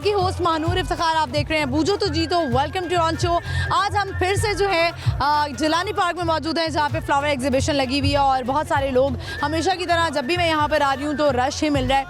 आपकी होस्ट महानूर इफ्तिखार, आप देख रहे हैं बूझो तो जीतो। Welcome to on show. आज हम फिर से जो है जिलानी पार्क में मौजूद हैं, जहाँ पे फ्लावर एग्जीबिशन लगी हुई है और बहुत सारे लोग, हमेशा की तरह जब भी मैं यहाँ पर आ रही हूँ तो रश ही मिल रहा है।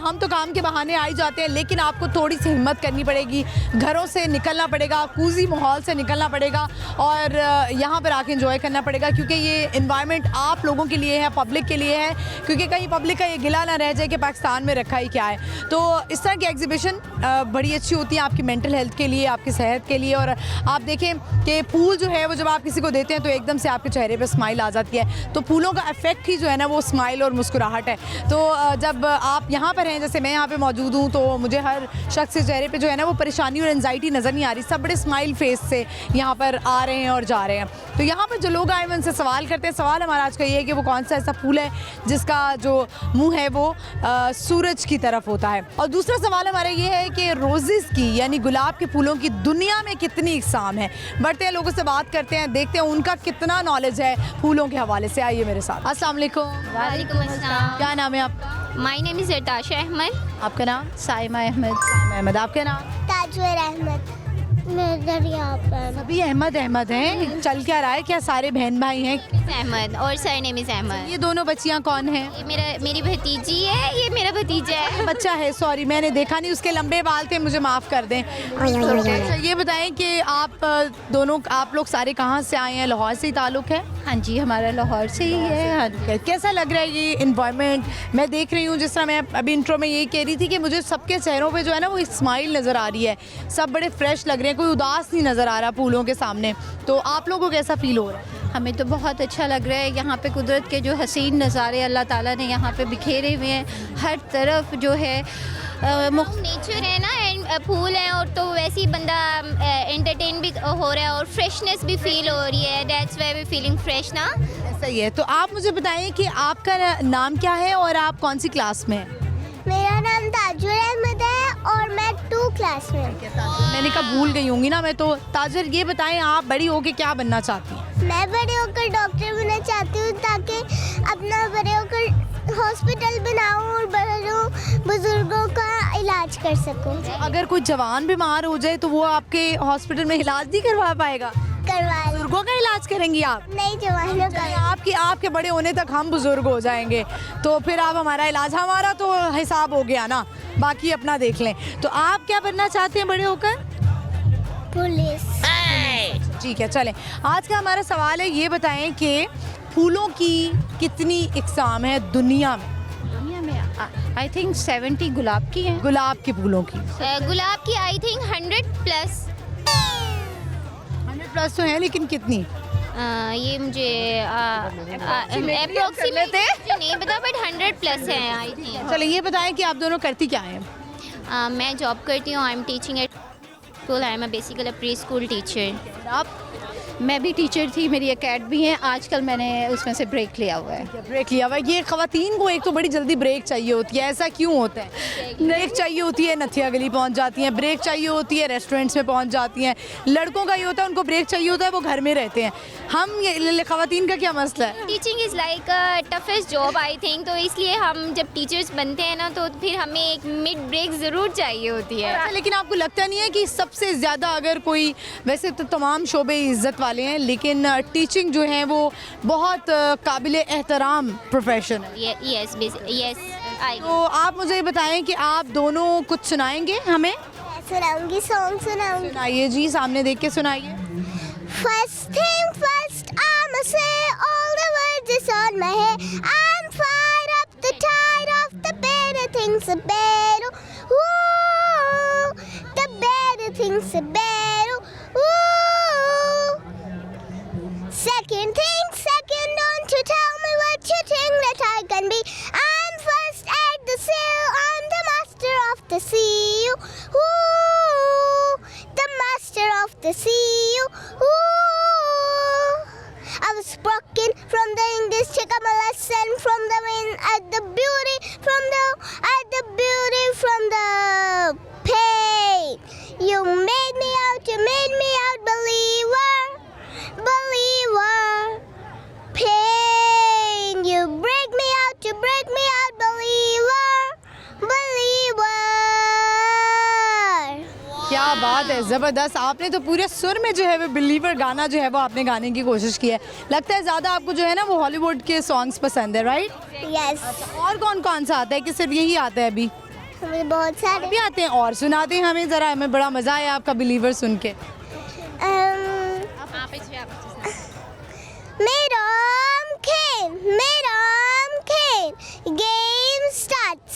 हम तो काम के बहाने आ ही जाते हैं, लेकिन आपको थोड़ी सी हिम्मत करनी पड़ेगी, घरों से निकलना पड़ेगा, कूजी माहौल से निकलना पड़ेगा और यहाँ पर आके इंजॉय करना पड़ेगा, क्योंकि ये इन्वायरमेंट आप लोगों के लिए है, पब्लिक के लिए है, क्योंकि कहीं पब्लिक का ये गिला ना रह जाए कि पाकिस्तान में रखा ही क्या है। तो इस तरह की एग्जीबिशन बड़ी अच्छी होती है आपकी मेंटल हेल्थ के लिए, आपकी सेहत के लिए। और आप देखें कि फूल जो है वो जब आप किसी को देते हैं तो एकदम से आपके चेहरे पे स्माइल आ जाती है। तो फूलों का इफेक्ट ही जो है ना वो स्माइल और मुस्कुराहट है। तो जब आप यहाँ पर हैं, जैसे मैं यहाँ पे मौजूद हूँ, तो मुझे हर शख्स के चेहरे पे जो है ना वो परेशानी और एंजाइटी नज़र नहीं आ रही। सब बड़े स्माइल फेस से यहाँ पर आ रहे हैं और जा रहे हैं। तो यहाँ पर जो लोग आए हैं उनसे सवाल करते हैं। सवाल हमारा आज का ये है कि वो कौन सा ऐसा फूल है जिसका जो मुँह है वो सूरज की तरफ होता है। और दूसरा सवाल हमारा ये है कि रोजेस की यानी गुलाब के फूलों की दुनिया में कितनी इकसाम है। बढ़ते हैं, लोगों से बात करते हैं, देखते हैं उनका कितना नॉलेज है फूलों के हवाले से। आइए मेरे साथ। अस्सलाम वालेकुम। वालेकुम अस्सलाम। क्या नाम है आपका? My name is Artasha Ahmed. आपका नाम? साइमा अहमद। साइमा अहमद। आपका नाम? ताजवर अहमद। मेरे यहाँ पर सभी अहमद अहमद हैं। चल क्या रहा है? क्या सारे बहन भाई हैं? अहमद और सर नेम इज़ अहमद। ये दोनों बच्चियाँ कौन हैं? ये मेरी भतीजी है, ये मेरा भतीजा है। बच्चा है, सॉरी मैंने देखा नहीं, उसके लंबे बाल थे, मुझे माफ़ कर दें। अच्छा ये बताएं कि आप दोनों, आप लोग सारे कहाँ से आए हैं? लाहौर से ही ताल्लुक़ है? हाँ जी, हमारा लाहौर से ही है। हाँ। कैसा लग रहा है ये इन्वायरमेंट? मैं देख रही हूँ, जिस तरह मैं अभी इंट्रो में यही कह रही थी कि मुझे सबके चेहरों पे जो है ना वो एक स्माइल नज़र आ रही है, सब बड़े फ्रेश लग रहे हैं, कोई उदास नहीं नज़र आ रहा फूलों के सामने। तो आप लोगों को कैसा फील हो रहा है? हमें तो बहुत अच्छा लग रहा है। यहाँ पे कुदरत के जो हसीन नज़ारे अल्लाह ताला ने यहाँ पे बिखेरे हुए हैं, हर तरफ जो है नेचर है ना एंड फूल हैं, और तो वैसे ही बंदा एंटरटेन भी हो रहा है और फ्रेशनेस भी फील हो रही है। That's why we feeling fresh ना। ऐसा ही है। तो आप मुझे बताएं कि आपका नाम क्या है और आप कौन सी क्लास में हैं? मेरा नाम ताजवर अहमद है और मैं 2 क्लास में हूँ। मैंने कहा भूल गई होंगी ना मैं तो। ताजर ये बताएं, आप बड़ी होके क्या बनना चाहती हैं? मैं बड़े होकर डॉक्टर बनना चाहती हूँ, ताकि अपना बड़े होकर हॉस्पिटल बनाऊँ और बड़ों बुजुर्गों का इलाज कर सकूँ। अगर कोई जवान बीमार हो जाए तो वो आपके हॉस्पिटल में इलाज नहीं करवा पाएगा? करवा बुजुर्गों का इलाज करेंगी आप? नहीं, जवानों का। आपके बड़े होने तक हम बुजुर्ग हो जाएंगे तो फिर आप हमारा इलाज, हमारा तो हिसाब हो गया ना, बाकी अपना देख लें। तो आप क्या बनना चाहते हैं बड़े होकर? पुलिस। ठीक है, चलें। आज का हमारा सवाल है, ये बताएं कि फूलों की कितनी इकसाम है दुनिया में? दुनिया में आई थिंक 70 गुलाब की हैं। गुलाब के फूलों की गुलाब की आई थिंक 100+। 100+ तो है, लेकिन कितनी? ये मुझे अप्रोक्सीमेट नहीं पता, बट 100+ है आई थिंक। चलिए ये बताएं कि आप दोनों करती क्या हैं? मैं जॉब करती हूँ। I am teaching at school. I am basically pre school teacher. आप? मैं भी टीचर थी, मेरी एकेडमी है। आजकल मैंने उसमें से ब्रेक लिया हुआ है। ब्रेक लिया हुआ है। ये ख़वातीन को एक तो बड़ी जल्दी ब्रेक चाहिए होती है, ऐसा क्यों होता है? ब्रेक चाहिए होती है, नथिया गली पहुंच जाती हैं, ब्रेक चाहिए होती है, रेस्टोरेंट्स में पहुंच जाती हैं। लड़कों का ये होता है, उनको ब्रेक चाहिए होता है, वो घर में रहते हैं। हम ये ख़वातीन का क्या मसला है? Teaching is like toughest job I think, तो इसलिए हम जब टीचर्स बनते हैं ना तो फिर हमें एक मिड ब्रेक ज़रूर चाहिए होती है। अच्छा, लेकिन आपको लगता नहीं है कि सबसे ज़्यादा अगर कोई, वैसे तो तमाम शोबे इज़्ज़त वाले हैं, लेकिन टीचिंग जो है वो बहुत काबिल एहतराम प्रोफेशन है। यस तो आप मुझे बताएं कि आप दोनों कुछ सुनाएंगे हमें? सुनाऊंगी, सॉन्ग सुनाऊंगी। सुनाइए जी, सामने देख के सुनाइए। First thing first, I'ma say all the words is on my head. I'm fired up, the tide of the better things are better. Woo, the better things are better. Woo. Second thing second, don't you tell me what you think that I can be. I'm first at the sail, I'm the master of the sea. Woo, the master of the sea. Woo. I was broken from the English, take up my lesson from the wind, at the beauty from the pain. You made me out, believer. Pain, you break me out, believer. है, ज़बरदस्त। आपने तो पूरे सुर में जो है वो बिलीवर गाना जो है वो आपने गाने की कोशिश की है। लगता है ज़्यादा आपको जो है ना वो हॉलीवुड के सॉन्ग्स पसंद है, राइट? यस, और कौन कौन सा आता है कि सिर्फ यही आता है अभी? हमें बहुत सारे भी आते हैं और सुनाते हैं हमें ज़रा, हमें बड़ा मज़ा आया आपका बिलीवर सुन के। Game starts.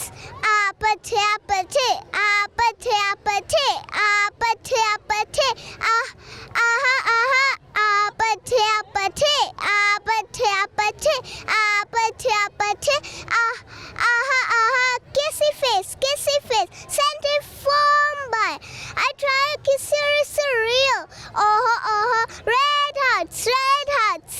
Apache, apache, apache, apache, apache, apache, aha, aha, apache, apache, apache, apache, apache, apache, aha, aha, kissy face, sent it from by. I try to kiss her, is surreal. Red hearts,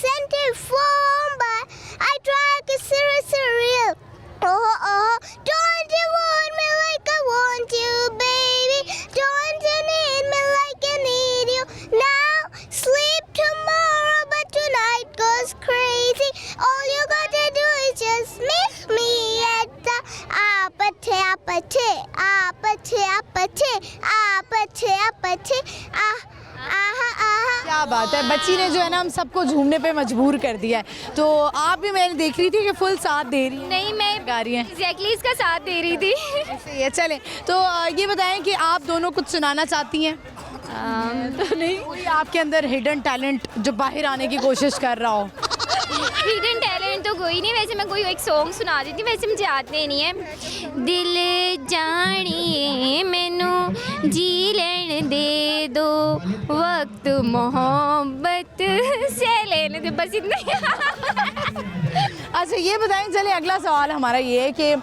sent it from by. I try to kiss her, is surreal. Don't you want me like I want you, baby? Don't you need me like I need you now? Sleep tomorrow, but tonight goes crazy. All you gotta do is just miss me at the apache, apache, apache, apache, apache, apache, क्या बात है, बच्ची ने जो है ना हम सबको झूमने पे मजबूर कर दिया है। तो आप भी मैंने देख रही थी कि फुल साथ दे रही है। नहीं, मैं गा रही है एग्जैक्टली इसका साथ दे रही थी। सही है। चलें तो ये बताएं कि आप दोनों कुछ सुनाना चाहती हैं? तो नहीं, कोई आपके अंदर हिडन टैलेंट जो बाहर आने की कोशिश कर रहा हो? हिडन टैलेंट तो कोई नहीं। वैसे मैं कोई एक सॉन्ग सुना देती, वैसे मुझे आते नहीं है। दिल जानिए मैनू जी लेने दे दो, वक्त मोहब्बत से लेने दे, बस इतना ही। अच्छा ये बताएं, चले अगला सवाल हमारा ये है कि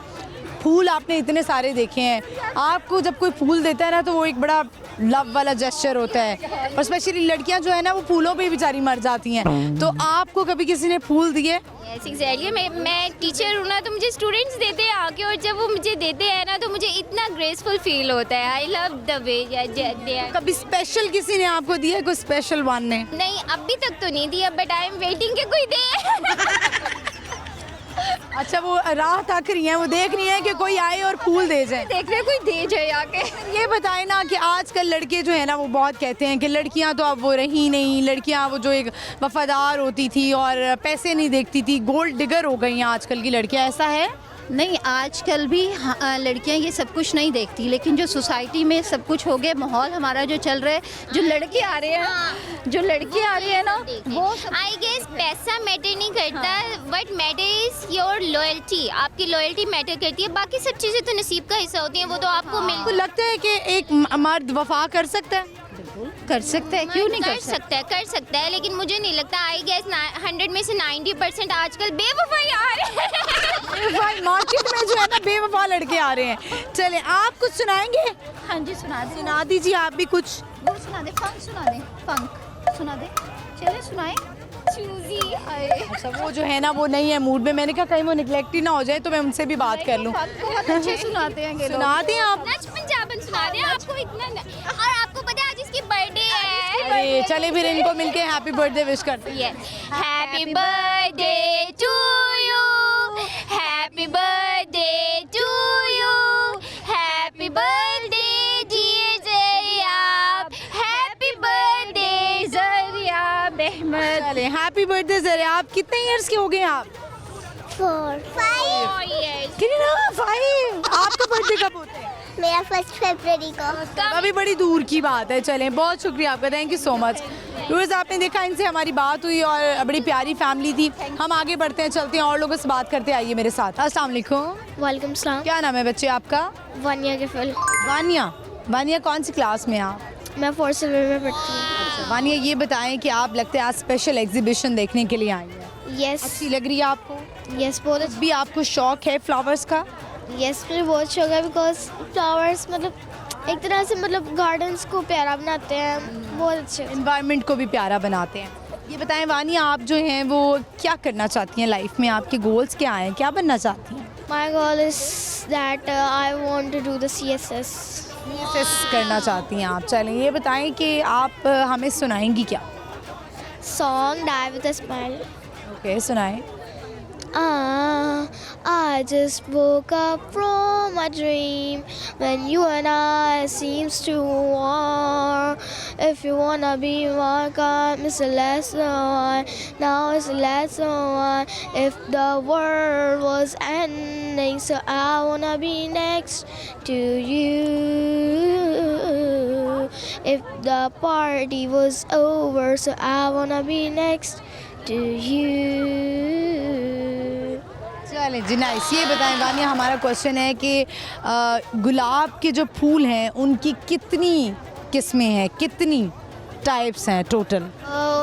फूल आपने इतने सारे देखे हैं, आपको जब कोई फूल देता है ना तो वो एक बड़ा लव वाला जेस्चर होता है, और स्पेशली लड़कियां जो है ना वो फूलों पे बेचारी मर जाती हैं। तो आपको कभी किसी ने फूल दिए? Yes exactly. मैं टीचर हूँ ना, तो मुझे स्टूडेंट्स देते हैं आके, और जब वो मुझे देते हैं ना तो मुझे इतना ग्रेसफुल फील होता है। I love the way they are. कभी स्पेशल किसी ने आपको दिया, कोई स्पेशल वन ने? नहीं, अभी तक तो नहीं दिया, बट आई एम वेटिंग के कोई दे। अच्छा, वो राह तक रही हैं, वो देख रही हैं कि कोई आए और फूल दे जाए। देख रहे कोई दे जाए आके। ये बताएं ना कि आजकल लड़के जो है ना वो बहुत कहते हैं कि लड़कियां तो अब वो रही नहीं, लड़कियां वो जो एक वफादार होती थी और पैसे नहीं देखती थी, गोल्ड डिगर हो गई हैं आजकल की लड़कियां, ऐसा है? नहीं, आजकल भी लड़कियां ये सब कुछ नहीं देखती, लेकिन जो सोसाइटी में सब कुछ हो गया, माहौल हमारा जो चल रहा है, जो लड़के आ रहे हैं, जो लड़के आ रहे हैं ना, वो आई गेस पैसा मैटर नहीं करता, but matter is your loyalty. आपकी लॉयल्टी मैटर करती है, बाकी सब चीज़ें तो नसीब का हिस्सा होती हैं, वो तो आपको आपको लगता है कि एक मर्द वफा कर सकता है? कर सकता है, क्यों नहीं कर सकता? कर सकता है, लेकिन मुझे नहीं लगता। आई गेस 100 में से 90% आजकल बेवफाई आ रहे हैं। मार्केट में जो है ना बेवफा लड़के आ रहे हैं। चले आप कुछ सुनाएंगे? हाँ जी, सुना दीजिए आप भी कुछ। वो सुना दे, फंक सुना दे, चले सुनाए। चूजी। अच्छा, वो जो है ना वो नहीं है मूड में, मैंने कहा कहीं वो निगलेक्ट ही ना हो जाए, तो मैं उनसे भी बात कर लूँ। बहुत अच्छे सुनाते हैं ये लोग। सुनाते हैं आप? नच पंजाबन सुना रहे हैं आपको इतना और आपको पता है आज इसकी बर्थडे है। अरे चले फिर इनको मिलके हैप्पी बर्थडे विश करते हैं। Happy birthday to you, happy birthday to you, happy birthday dear Zaryab, happy birthday Zaryab Ahmed. चले हैप्पी बर्थडे ज़रियाब। कितने इयर्स के हो गए आप? 4, 5। कितना? 5। आपका बर्थडे कब होता है? मेरा 1 फरवरी को। अभी बड़ी दूर की बात है। चलें, बहुत शुक्रिया आपका, thank you so much. Viewers, आपने देखा इनसे हमारी बात हुई और बड़ी प्यारी फैमिली थी। हम आगे बढ़ते हैं, चलते हैं और लोगों से बात करते, आइए मेरे साथ। अस्सलाम वालेकुम। वालेकुम सलाम। क्या नाम है बच्चे आपका? वानिया के फल। वानिया कौन सी क्लास में आप? मैं 4th में पढ़ती हूँ। वानिया ये बताएं कि आप लगता है आज स्पेशल एग्जीबिशन देखने के लिए आई हैं। यस, अच्छी लग रही है आपको? यस, बहुत भी आपको शौक है फ्लावर्स का? यस, मुझे बहुत शौक है, बिकॉज फ्लावर्स मतलब एक तरह से मतलब गार्डन्स को प्यारा बनाते हैं, बहुत अच्छे। एनवायरनमेंट को भी प्यारा बनाते हैं। ये बताएं वानिया, आप जो हैं वो क्या करना चाहती हैं लाइफ में? आपके गोल्स क्या हैं, क्या बनना चाहती हैं? My goal is that I want to do the CSS करना चाहती हैं आप। चलें, ये बताएं कि आप हमें सुनाएंगी क्या? Song die with a smile. Okay, सुनाएं। I just woke up from a dream when you and I seems to war. If you wanna be my God, Mr. Lesson one, now it's the lesson one. If the world was ending, so I wanna be next to you. If the party was over, so I wanna be next to you. चलें जी, nice. ये बताएं वानिया, हमारा question है कि गुलाब के जो फूल हैं उनकी कितनी किस्में हैं, कितनी टाइप्स हैं टोटल?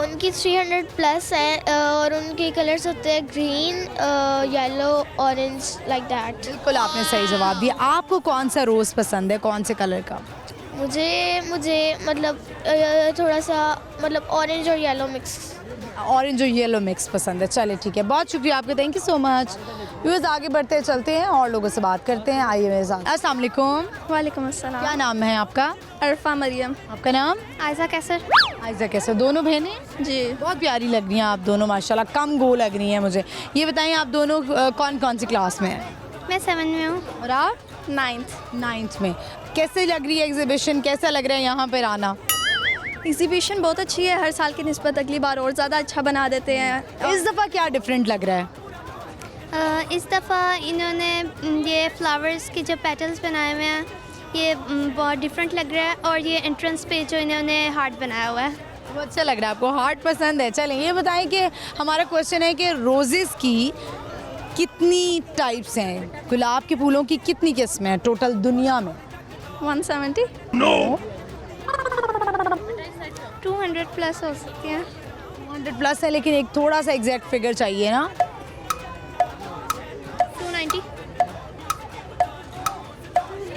उनकी 300 प्लस हैं और उनके कलर्स होते हैं green, yellow, orange, like that. बिल्कुल आपने सही जवाब दिया। आपको कौन सा रोज़ पसंद है, कौन से कलर का? मुझे मतलब थोड़ा सा मतलब ऑरेंज और येलो मिक्स। ऑरेंज और येलो मिक्स पसंद है। चले ठीक है, बहुत शुक्रिया आपका, thank you so much. Viewers आगे बढ़ते चलते हैं और लोगों से बात करते हैं। आइए मेरे साथ। अस्सलाम वालेकुम। वालेकुम अस्सलाम। क्या नाम है आपका? अरफा मरियम। आपका नाम? आयजा कैसर। आयजा कैसर। दोनों बहनें? जी। बहुत प्यारी लग रही हैं आप दोनों, माशाल्लाह, कम गो लग रही हैं मुझे। ये बताइए आप दोनों कौन कौन सी क्लास में हैं? मैं 7 में हूँ। और आप? 9th में। कैसे लग रही है एग्जीबिशन, कैसा लग रहा है यहाँ पर आना? एग्जीबिशन बहुत अच्छी है, हर साल की निस्बत अगली बार और ज़्यादा अच्छा बना देते हैं। इस दफ़ा क्या डिफरेंट लग रहा है? इस दफ़ा इन्होंने ये फ्लावर्स के जो पेटल्स बनाए हुए हैं ये बहुत डिफरेंट लग रहा है, और ये एंट्रेंस पे जो इन्होंने हार्ट बनाया हुआ है वो अच्छा लग रहा है आपको, हार्ट पसंद है। चलें ये बताएं कि हमारा क्वेश्चन है कि रोज़ेज़ की कितनी टाइप्स हैं, गुलाब के फूलों की कितनी किस्में हैं टोटल दुनिया में? 170। नो। 200 प्लस हो सकती है। 200 प्लस है, लेकिन एक थोड़ा सा एग्जैक्ट फिगर चाहिए ना। 290।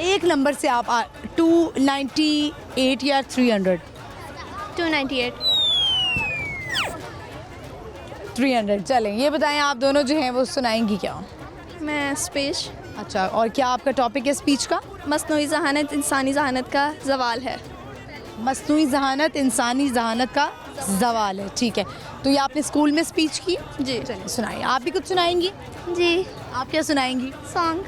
एक नंबर से आप 298 या 300? 298। 300। चलें ये बताएं आप दोनों जो हैं वो सुनाएंगी क्या? मैं स्पीच। अच्छा, और क्या आपका टॉपिक है स्पीच का? मस्नूई जहानत इंसानी जहानत का जवाल है। मस्नूई जहानत इंसानी जहानत का जवाल है, ठीक है। तो ये आपने स्कूल में स्पीच की? जी। चलिए सुनाइए, आप भी कुछ सुनाएंगी? जी। आप क्या सुनाएंगी? सॉन्ग।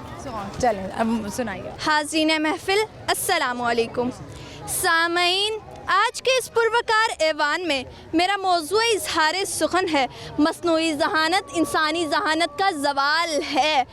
चलें अब सुनाइए। हाज़रीन महफिल, अस्सलामु अलैकुम। सामईन, आज के इस पुरवकार ऐवान में मेरा मौज़ू इज़हार सुखन है मस्नूई जहानत इंसानी जहानत का जवाल है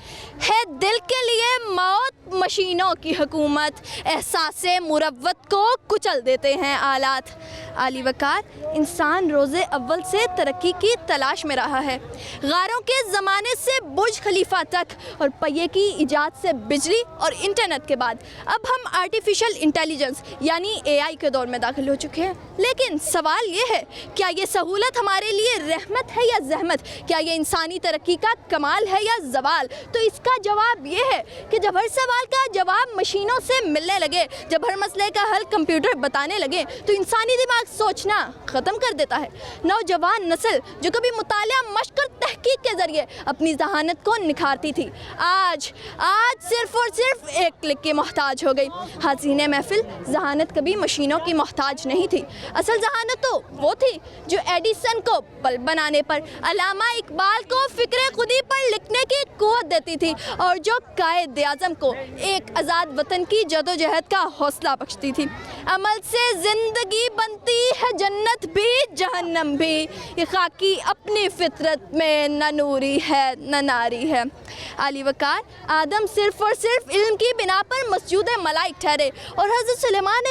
दिल के लिए मौत, मशीनों की हुकूमत, एहसासे मुरव्वत को कुचल देते हैं आलात। आली वकार, इंसान रोज़े अव्वल से तरक्की की तलाश में रहा है, गारों के ज़माने से बुर्ज खलीफा तक और पहिए की इजाद से बिजली और इंटरनेट के बाद अब हम आर्टिफिशियल इंटेलिजेंस यानी AI के दौर में दाखिल हो चुके हैं। लेकिन सवाल ये है, क्या ये सहूलत हमारे लिए रहमत है या जहमत? क्या ये इंसानी तरक्की का कमाल है या जवाल? तो इसका जवाब ये है कि जब हर सवाल का जवाब मशीनों से मिलने लगे, जब हर मसले का हल कंप्यूटर बताने लगे, तो इंसानी दिमाग सोचना ख़त्म कर देता है। नौजवान नस्ल जो कभी मुतालिया, मश्क और तहकीक के ज़रिए अपनी जहानत को निखारती थी, आज सिर्फ़ और सिर्फ एक क्लिक की मोहताज हो गई। हाज़रीन महफिल, जहानत कभी मशीनों की मोहताज नहीं थी। असल जहानत तो वो थी जो एडिसन को बल्ब बनाने पर, अल्लामा इकबाल को फ़िक्र खुदी पर लिखने की कुव्वत देती थी, और जो कायद आज़म को एक आज़ाद वतन की जदोजहद का हौसला बख्शती थी। अमल से ज़िंदगी बनती है जन्नत भी जहन्नम भी, ये खाकी अपनी फितरत में न नूरी है न नारी है। आली वकार, आदम सिर्फ़ और सिर्फ इल्म की बिना पर मस्जूद मलाइक ठहरे, और हज़रत सुलेमान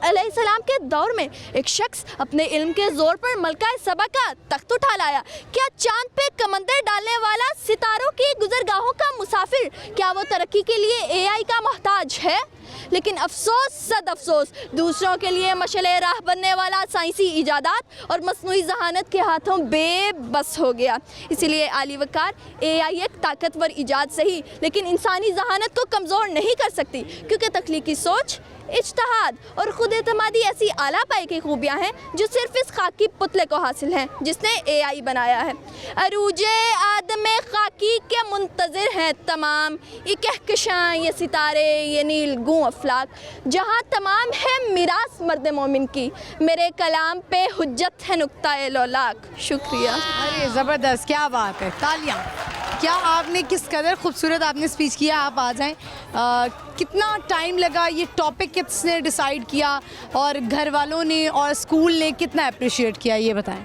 अलैहिस्सलाम के दौर में एक शख्स अपने इल्म के ज़ोर पर मलका सबा का तख्त उठा लाया। क्या चांद पे कमंदर डालने वाला सितारों की गुजरगाहों का मुसाफिर, क्या वो तरक्की के लिए AI का मोहताज है? लेकिन अफसोस सद अफसोस, दूसरों के लिए मशले राह बनने वाला साइंसी इजादात और मस्नूई जहानत के हाथों बेबस हो गया। इसीलिए आली वकार, AI एक ताकतवर इजाद सही, लेकिन इंसानी जहानत को कमज़ोर नहीं कर सकती, क्योंकि तख्लीकी सोच, इज्तिहाद और खुद एतमादी ऐसी आला पाई की खूबियाँ हैं जो सिर्फ इस खाकी पुतले को हासिल हैं जिसने AI बनाया है। अरूजे आदम खाकी के मुंतज़िर हैं तमाम, ये कहकशां, ये सितारे, ये नील गूं अफलाक, जहाँ तमाम है मिरास मर्द मोमिन की, मेरे कलाम पे हुज्जत है नुक्ता ए लौलाक। शुक्रिया। अरे ज़बरदस्त, क्या बात है, तालियां। क्या आपने किस कदर खूबसूरत आपने स्पीच किया। आप आ जाएं। कितना टाइम लगा, ये टॉपिक किसने डिसाइड किया और घर वालों ने और स्कूल ने कितना अप्रिशिएट किया, ये बताएं।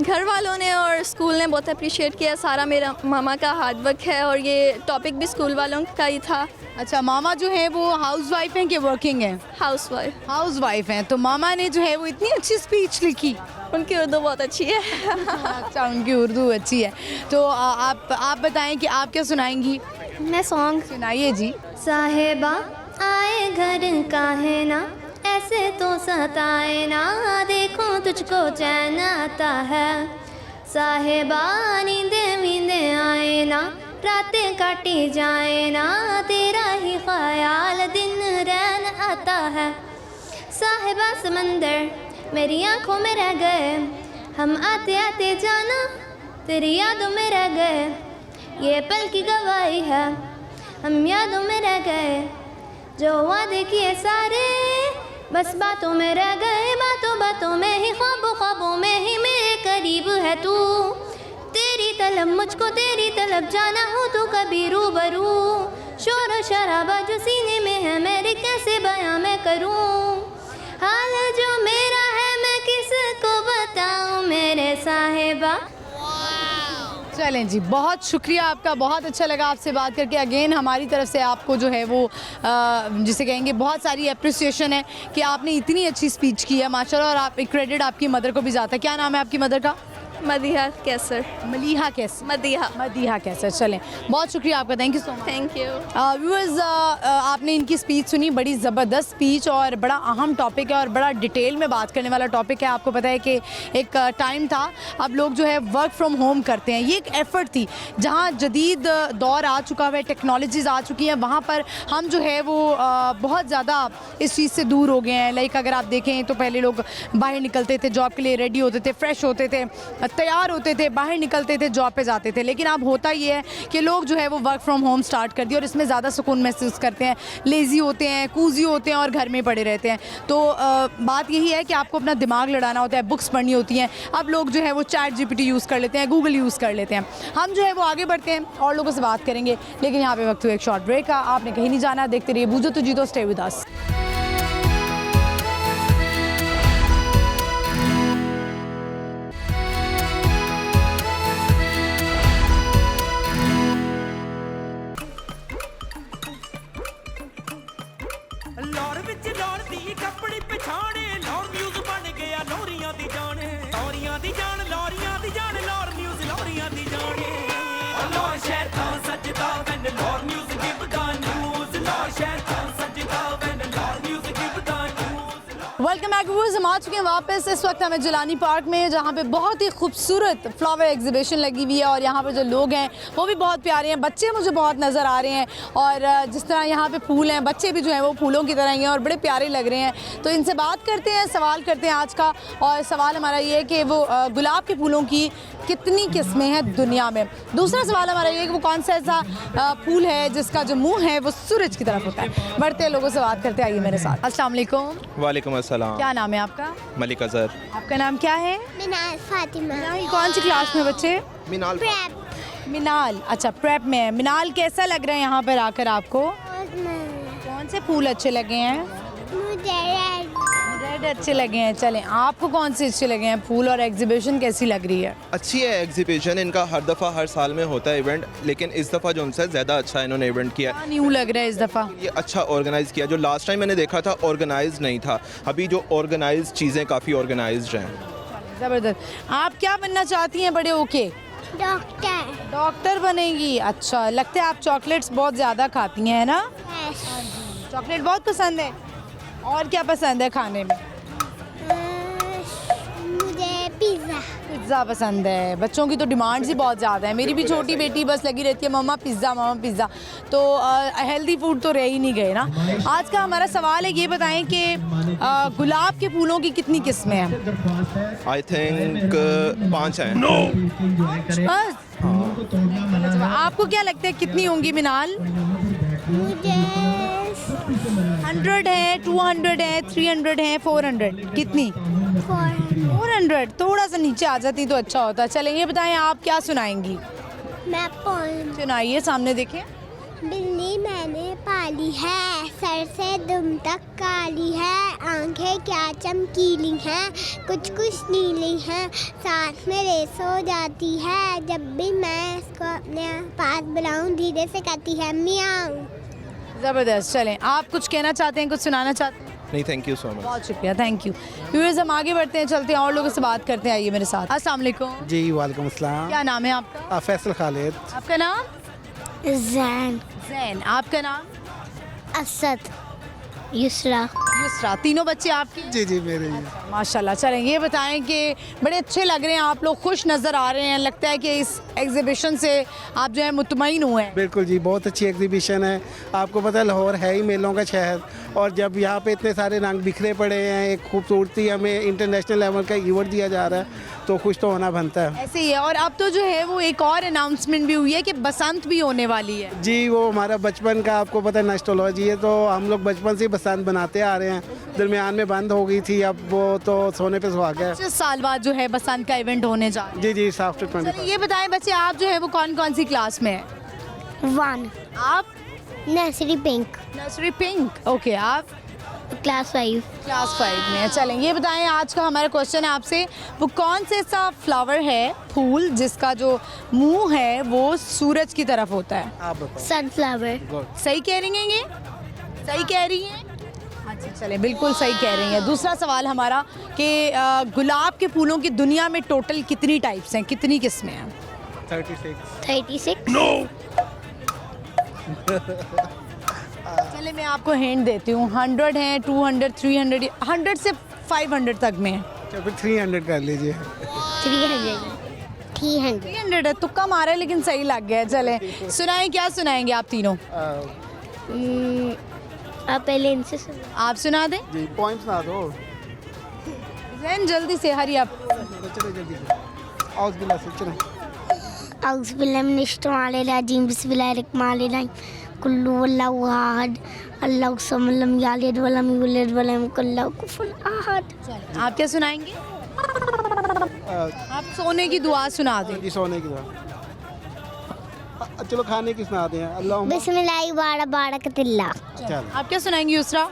घर वालों ने और स्कूल ने बहुत अप्रिशिएट किया। सारा मेरा मामा का हार्डवर्क है और ये टॉपिक भी स्कूल वालों का ही था। अच्छा, मामा जो है वो हाउसवाइफ हैं कि वर्किंग हैं? हाउसवाइफ। हाउसवाइफ हैं, तो मामा ने जो है वो इतनी अच्छी स्पीच लिखी। उनकी उर्दू बहुत अच्छी है। अच्छा, उनकी उर्दू अच्छी है। तो आप बताएं कि आप क्या सुनाएंगी। मैं सॉन्ग सुनाइए जी। साहेबा आए घर का है ना, ऐसे तो सताए ना, देखो तुझको चैन आता है। साहेबा नींदे वींदे आए ना, रातें काटी जाए ना, तेरा ही ख्याल दिन रैन आता है। साहेबा समंदर मेरी आंखों में रह गए, हम आते आते जाना तेरी यादों में रह गए। ये पल की गवाही है, हम यादों में रह गए, जो वादे किए सारे बस बातों में रह गए। बातों बातों में ही, ख्वाबों ख्वाबों में ही मेरे करीब है तू। तेरी तलब मुझको तेरी तलब जाना हो तो कभी रूबरू। शोर शराबा जो सीने में है मेरे, कैसे बयां मैं करूं। हाल जो मेरा है मैं किसको बताऊं मेरे साहिबा। चलें जी, बहुत शुक्रिया आपका, बहुत अच्छा लगा आपसे बात करके। अगेन हमारी तरफ से आपको जो है वो जिसे कहेंगे बहुत सारी अप्रिसिएशन है कि आपने इतनी अच्छी स्पीच की है माशाल्लाह। और आप क्रेडिट आपकी मदर को भी जाता है। क्या नाम है आपकी मदर का? मदीहा कैसर। मलीहा कैसर। मदीहा कैसर। चलें, बहुत शुक्रिया आपका, thank you so much. Thank you. Viewers, आपने इनकी स्पीच सुनी, बड़ी ज़बरदस्त स्पीच और बड़ा अहम टॉपिक है और बड़ा डिटेल में बात करने वाला टॉपिक है। आपको पता है कि एक टाइम था, अब लोग जो है वर्क फ्रॉम होम करते हैं। ये एक एफ़र्ट थी जहाँ जदीद दौर आ चुका है, टेक्नोलॉजीज़ आ चुकी हैं, वहाँ पर हम जो है वो बहुत ज़्यादा इस चीज़ से दूर हो गए हैं। लाइक अगर आप देखें तो पहले लोग बाहर निकलते थे जॉब के लिए, रेडी होते थे, फ्रेश होते थे, तैयार होते थे, बाहर निकलते थे, जॉब पे जाते थे। लेकिन अब होता ये है कि लोग जो है वो वर्क फ्रॉम होम स्टार्ट कर दिया और इसमें ज़्यादा सुकून महसूस करते हैं। लेज़ी होते हैं, कूजी होते हैं और घर में पड़े रहते हैं। तो बात यही है कि आपको अपना दिमाग लड़ाना होता है, बुक्स पढ़नी होती हैं। अब लोग जो है वो चैट जीपीटी यूज़ कर लेते हैं, गूगल यूज़ कर लेते हैं। हम जो है वो आगे बढ़ते हैं और लोगों से बात करेंगे, लेकिन यहाँ पे वक्त हुआ एक शॉर्ट ब्रेक का। आपने कहीं नहीं जाना, देखते रहिए बूझो तो जीतो, स्टे विद अस। लौर विच लौड़दी कपड़ी पछाणे, लौर न्यूज़ बन गया लौरियां दी जाने, लौरियां दी जान, लौरियां दी जान, लौर न्यूज़ लौरियां दी जाने। लौर शहर था सजदा वैन लौर न्यूज़ गिव द न्यूज़, लौर शहर था सजदा वैन लौर news give the news. Welcome back viewers, हम आ चुके हैं वापस। इस वक्त हमें जिलानी पार्क में, जहाँ पे बहुत ही खूबसूरत फ्लावर एग्जीबिशन लगी हुई है और यहाँ पर जो लोग हैं वो भी बहुत प्यारे हैं। बच्चे मुझे बहुत नज़र आ रहे हैं और जिस तरह यहाँ पे फूल हैं, बच्चे भी जो हैं वो फूलों की तरह ही हैं और बड़े प्यारे लग रहे हैं। तो इनसे बात करते हैं, सवाल करते हैं आज का। और सवाल हमारा ये है कि वो गुलाब के फूलों की कितनी किस्में हैं दुनिया में। दूसरा सवाल हमारा ये है कि वो कौन सा ऐसा फूल है जिसका जो मुँह है वो सूरज की तरफ होता है। बढ़ते हैं, लोगों से बात करते हैं, आइए मेरे साथ। अस्सलाम वालेकुम। वालेकुम अस्सलाम। क्या नाम है आपका? मलिक अजहर। आपका नाम क्या है? मिनाल फातिमा। कौन सी क्लास में बच्चे? मिनाल। प्रेप। मिनाल। अच्छा, प्रेप में है। मिनाल, कैसा लग रहा है यहाँ पर आकर आपको? कौन से फूल अच्छे लगे हैं? मुझे रेड अच्छे लगे हैं। चलें, आपको कौन से अच्छे लगे हैं फूल और एग्जीबिशन कैसी लग रही है? अच्छी है एग्जीबिशन, इनका हर दफ़ा हर साल में होता है इवेंट, लेकिन इस दफ़ा जो उनसे ज़्यादा अच्छा इन्होंने इवेंट किया। क्या न्यू लग रहा है इस दफ़ा? ये अच्छा ऑर्गेनाइज किया। जो लास्ट टाइम मैंने देखा था ऑर्गेनाइज नहीं था, अभी जो ऑर्गेनाइज चीज़ें काफ़ी ऑर्गेनाइज्ड हैं। ज़बरदस्त। आप क्या बनना चाहती हैं बड़े होके? डॉक्टर। डॉक्टर बनेगी। अच्छा, लगता है आप चॉकलेट्स बहुत ज़्यादा खाती हैं, है ना? चॉकलेट बहुत पसंद है। और क्या पसंद है खाने में? मुझे पिज़्ज़ा। पिज़्ज़ा पसंद है। बच्चों की तो डिमांड्स ही बहुत ज़्यादा है। मेरी भी छोटी बेटी बस लगी रहती है मम्मा पिज़्ज़ा, मम्मा पिज़्ज़ा। तो हेल्दी फूड तो रह ही नहीं गए ना। आज का हमारा सवाल है, ये बताएं कि गुलाब के फूलों की कितनी किस्में हैं? आई थिंक 5 हैं। बस? आपको क्या लगता है कितनी होंगी मिनाल? मुझे 100 है, 200 है, 300 है, 400? कितनी? 400। 400। थोड़ा सा नीचे आ जाती तो अच्छा होता। चलें, ये बताएं आप क्या सुनाएंगी? मैं पोएम सुनाइए, सामने देखें। बिल्ली मैंने पाली है, सर से दुम तक काली है, आंखें क्या चमकीली हैं, कुछ कुछ नीली हैं, साथ मेरे सो जाती है, जब भी मैं इसको अपने पास बुलाऊं धीरे से कहती है मियाऊं। ज़बरदस्त। चलें, आप कुछ कहना चाहते हैं, कुछ सुनाना चाहते हैं? नहीं, थैंक यू सो मच। बहुत शुक्रिया, थैंक यू। व्यूअर्स, हम आगे बढ़ते हैं, चलते हैं और लोगों से बात करते हैं। आइए मेरे साथ। अस्सलाम वालेकुम। जी वालेकुम अस्सलाम। क्या नाम है आपका? फैसल खालिद। आपका नाम? जैन, जैन। आपका नाम? असद, युसरा। युसरा। तीनों बच्चे आपके? जी जी मेरे ही। माशाल्लाह। चलें, ये बताएं कि बड़े अच्छे लग रहे हैं आप लोग, खुश नज़र आ रहे हैं, लगता है कि इस एग्जीबिशन से आप जो है मुतमईन हुए हैं। बिल्कुल जी, बहुत अच्छी एग्जीबिशन है। आपको पता है लाहौर है ही मेलों का शहर, और जब यहाँ पे इतने सारे रंग बिखरे पड़े हैं, एक खूबसूरती, हमें इंटरनेशनल लेवल का अवार्ड दिया जा रहा है, तो खुश तो होना बनता है। ऐसे ही है। और अब तो जो है वो एक और अनाउंसमेंट भी हुई है कि बसंत भी होने वाली है। जी, वो हमारा बचपन का आपको पता है नॉस्टैल्जिया है, तो हम लोग बचपन से बसंत बनाते आ रहे हैं, दरमियान में बंद हो गई थी, अब वो तो सोने पे सुहागा है। 25 साल बाद जो है बसंत का इवेंट होने जा रहा है। जी जी, आफ्टर चलिए, 20। ये बताएं बच्चे, आप जो है वो कौन कौन सी क्लास में है? 1 आप nursery pink, nursery pink. Okay, आप क्लास 5 क्लास 5 में है। चलें, ये बताएं, आज का हमारा क्वेश्चन है आपसे, वो कौन से सा फ्लावर है, फूल, जिसका जो मुंह है वो सूरज की तरफ होता है? आप बताओ। सनफ्लावर। सही कह रही हैं? ये सही कह रही हैं? अच्छा, चलें, बिल्कुल सही कह रही हैं। दूसरा सवाल हमारा कि गुलाब के फूलों की दुनिया में टोटल कितनी टाइप्स हैं, कितनी किस्में हैं? 36। चले, मैं आपको हिंट देती हूँ। 100 हैं, 200, 300, 100 से 500 तक में है। अच्छा, फिर 300 कर लीजिए। 300 300 है, तुक्का मारा है लेकिन सही लग गया। चले, सुनाएं, क्या सुनाएंगे आप तीनों? आप पहले इनसे सुनो। आप सुना दें। जी, पॉइंट्स ना दो। जैन, जल्दी से, हरी आप। चलो जल्दी से। आउज़ बिल्लाह से चलो। औज़ुबिल्लाहिमिनश्शैतानिर्रजीम, बिस्मिल्लाहिर्रहमानिर्रहीम, कुल्लु वल्लाहु अहद, अल्लाहु समद, लम यलिद वलम यूलद वलम यकुल लहू कुफुवन अहद। आप क्या सुनाएंगे? आप सोने की दुआ सुना दें। जी, सोने की दुआ। चलो खाने की सुना दें। अल्लाह। बिस्मिल्लाहि वाला बारकतिल्लाह। चलो। आप क्या सुनाएंगे युसरा?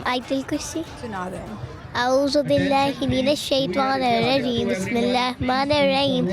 आयतुल कुर्सी। सुना दें। औज़ु बिल्लाहि मिनश शैतानिर रजीम, बिस्मिल्लाहिर रहीम,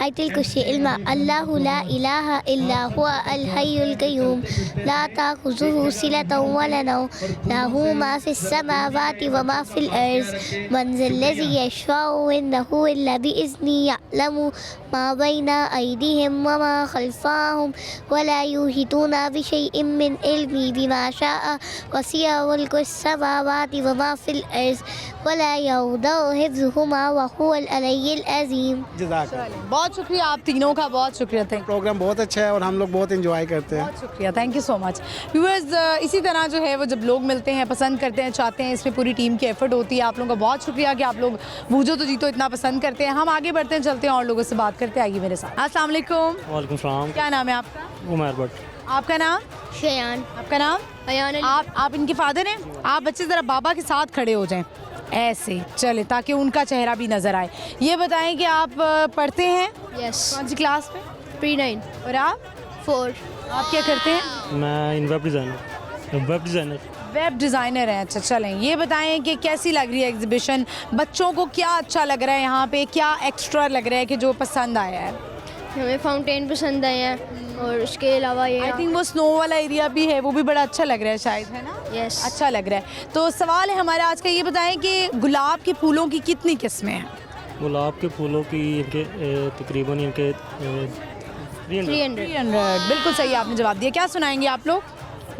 आयतुल कुर्सी। इल्मा अल्लाहु ला इलाहा इल्ला हुवा अल हय्युल क़य्यूम, ला ताख़ुज़ुहु सिनतुन वला नौम, लहू मा फ़िस समावाति व मा फ़िल अर्ज़, मन ज़ल्लज़ी यशफ़अउ इंदहु इल्ला बिइज़्निही, यअलमु मा बैना अयदीहिम व मा ख़ल्फ़हुम, व ला युहीतूना बिशैइन मिन इल्मिही बिमा शाअ, वसिअ मुल्कुस समावाति व मा फ़िल अर्ज़, वला यऊदउ हिफ़्ज़ुहुमा व हुवल अलिय्युल अज़ीम। जज़ाकल्लाह। बहुत शुक्रिया आप तीनों का, बहुत शुक्रिया। थैंक प्रोग्राम बहुत अच्छा है और हम लोग बहुत एंजॉय करते हैं। बहुत शुक्रिया, thank you so much. Viewers, इसी तरह जो है वो जब लोग मिलते हैं, पसंद करते हैं, चाहते हैं, इसमें पूरी टीम की एफर्ट होती है। आप लोगों का बहुत शुक्रिया कि आप लोग बूझो तो जीतो इतना पसंद करते हैं। हम आगे बढ़ते हैं, चलते हैं और लोगों से बात करते हैं। आइए मेरे साथ। अस्सलाम वालेकुम। वालेकुम सलाम। क्या नाम है आपका? उमर भट्ट। आपका नाम? शयान। आपका नाम? अयान। आप इनके फादर हैं? आप बच्चे ज़रा बाबा के साथ खड़े हो जाएं ऐसे, चले, ताकि उनका चेहरा भी नज़र आए। ये बताएं कि आप पढ़ते हैं? यस। कौन सी क्लास में? Pre-9। और आप? 4। आप क्या करते हैं? मैं इन वेब डिज़ाइनर। वेब डिज़ाइनर हैं। अच्छा, चलें, ये बताएं कि कैसी लग रही है एग्जीबिशन? बच्चों को क्या अच्छा लग रहा है यहाँ पे, क्या एक्स्ट्रा लग रहा है कि जो पसंद आया है? हमें फाउंटेन पसंद आए हैं और उसके अलावा ये आई थिंक वो स्नो वाला एरिया भी है, वो भी बड़ा अच्छा लग रहा है शायद, है ना? यस। अच्छा लग रहा है। तो सवाल है हमारा आज का, ये बताएं कि गुलाब के फूलों की कितनी किस्में हैं? गुलाब के फूलों की इनके तकरीबन इनके 300। 300। बिल्कुल सही आपने जवाब दिया। क्या सुनाएंगे आप लोग?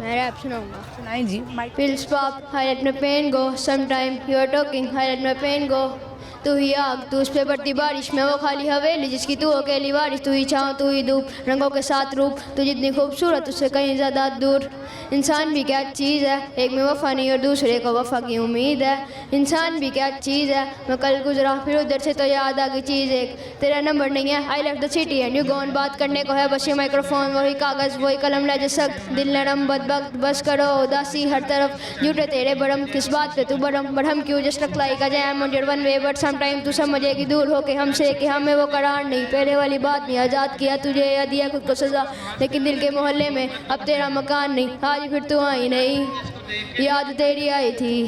मैं रैप सुनाऊंगा। सुनाएं जी। Pills pop, I let my pain go. Sometime you are talking, I let my pain go. तू ही आग, तू उस पे बढ़ती बारिश, मैं वो खाली हवेली जिसकी तू अकेली बारिश, तू ही छाँव, तू ही धूप, रंगों के साथ रूप, तू जितनी खूबसूरत उससे कहीं ज़्यादा दूर। इंसान भी क्या चीज़ है, एक में वफा नहीं और दूसरे को वफा की उम्मीद है। इंसान भी क्या चीज़ है, मैं कल गुजरा फिर उधर से तो याद आ गई चीज़ एक, तेरा नंबर नहीं है, I left the city and you gone. बात करने को है बस ये माइक्रोफोन, वही कागज़ वही कलम, लहज़े सख्त, दिल नरम, बदबख्त, बस करो उदासी हर तरफ, झूठे तेरे बरम, किस बात पे तू बरम, बरहम क्यों, just like a jam on your one way, but शाम टाइम तू समझेगी दूर होके हमसे कि हमें वो करार नहीं, पहले वाली बात नहीं, आज़ाद किया तुझे या दिया खुद को सजा, लेकिन दिल के मोहल्ले में अब तेरा मकान नहीं, आज फिर तू आई नहीं, याद तेरी आई थी,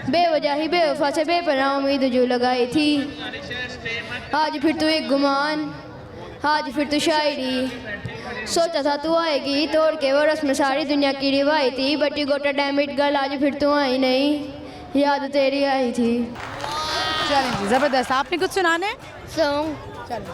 बेवजह ही बेवफा से बेपनाह उम्मीद जो लगाई थी, आज फिर तू एक गुमान, आज फिर तू शायरी, सोचा था तू आएगी तोड़ के वो रस्म सारी दुनिया की रिवायती, but you got a damn it girl, आज फिर तू आई नहीं, याद तेरी आई थी। चलें जी, ज़बरदस्त। आपने कुछ सुनाना है? सॉन्ग चलो।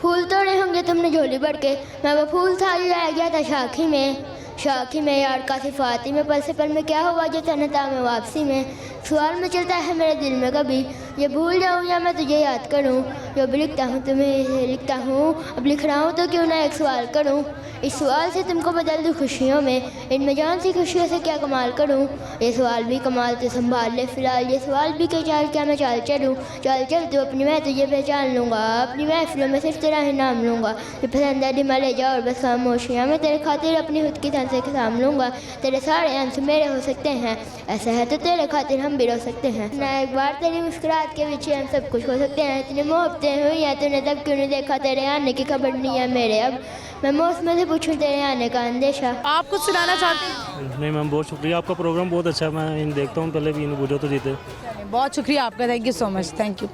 फूल तोड़े होंगे तुमने झोली भर के, मैं वो फूल था जो रह गया था शाखी में यार का सिफाती में, पल से पल में क्या हुआ जो तनता में वापसी में, सवाल में चलता है मेरे दिल में कभी ये भूल जाऊँ या मैं तुझे याद करूँ, जो भी लिखता हूँ तुम्हें लिखता हूँ, अब लिख रहा हूँ तो क्यों ना एक सवाल करूँ, इस सवाल से तुमको बदल दूँ खुशियों में, इनमें जान सी खुशियों से क्या कमाल करूँ, ये सवाल भी कमाल तो संभाल ले फिलहाल, ये सवाल भी कि चाल क्या मैं चाल चलूँ, चाल चल तो अपनी मैं तुझे पहचान लूँगा, अपनी महफिलों में सिर्फ तेरा ही नाम लूँगा, ये पसंद है दिमा ले जाओ और बस खामोशियाँ मैं तेरे खातिर अपनी खुद की तन से साम लूँगा, तेरे सारे अंश मेरे हो सकते हैं, ऐसा है तो तेरे खातिर हम भी रो सकते हैं, ना एक बार तेरी मुस्कुराहट के पीछे हम सब कुछ हो सकते हैं, इतनी मोहब्बतें हुई हैं तूने तब क्यों नहीं देखा, तेरे आने की खबर नहीं है मेरे अब, मैं मौसम से पूछूं तेरे आने का अंदेशा। आप कुछ सुनाना चाहते हैं? नहीं मैम, बहुत शुक्रिया, आपका प्रोग्राम बहुत अच्छा है, मैं इन देखता हूँ पहले भी, इन बूझो तो जीते। बहुत शुक्रिया आपका, thank you so much, thank you.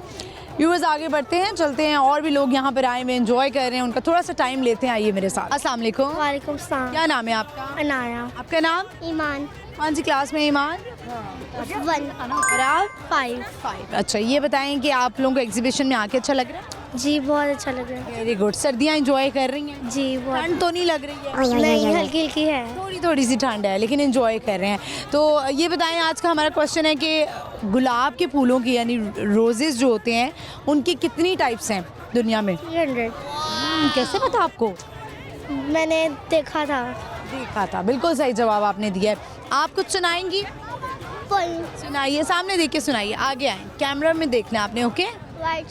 Viewers आगे बढ़ते हैं, चलते हैं, और भी लोग यहाँ पर आए हुए एंजॉय कर रहे हैं, उनका थोड़ा सा टाइम लेते हैं, आइए मेरे साथ। अस्सलाम वालेकुम। वालेकुम सलाम। क्या नाम है आपका? अनाया। आपका नाम? ईमान। कौन सी क्लास में ईमान? 1 और आप? 5। अच्छा, ये बताएं कि आप लोगों को एग्जीबिशन में आके अच्छा लग रहा है? जी बहुत अच्छा लग रहा है। Very good. सर्दियाँ एंजॉय कर रही हैं? जी बहुत। ठंड तो नहीं लग रही है? नहीं, हल्की हल्की है। थोड़ी थोड़ी सी ठंड है, लेकिन एंजॉय कर रहे हैं। तो ये बताएं, आज का हमारा क्वेश्चन है कि गुलाब के फूलों की यानी रोजेस जो होते हैं उनकी कितनी टाइप्स हैं दुनिया में? 300। कैसे पता आपको? मैंने देखा था। बिल्कुल सही जवाब आपने दिया है। आप कुछ सुनाएंगी? सुनाइए, सामने देख के सुनाइए, आगे आए, कैमरा में देखना आपने। Okay. White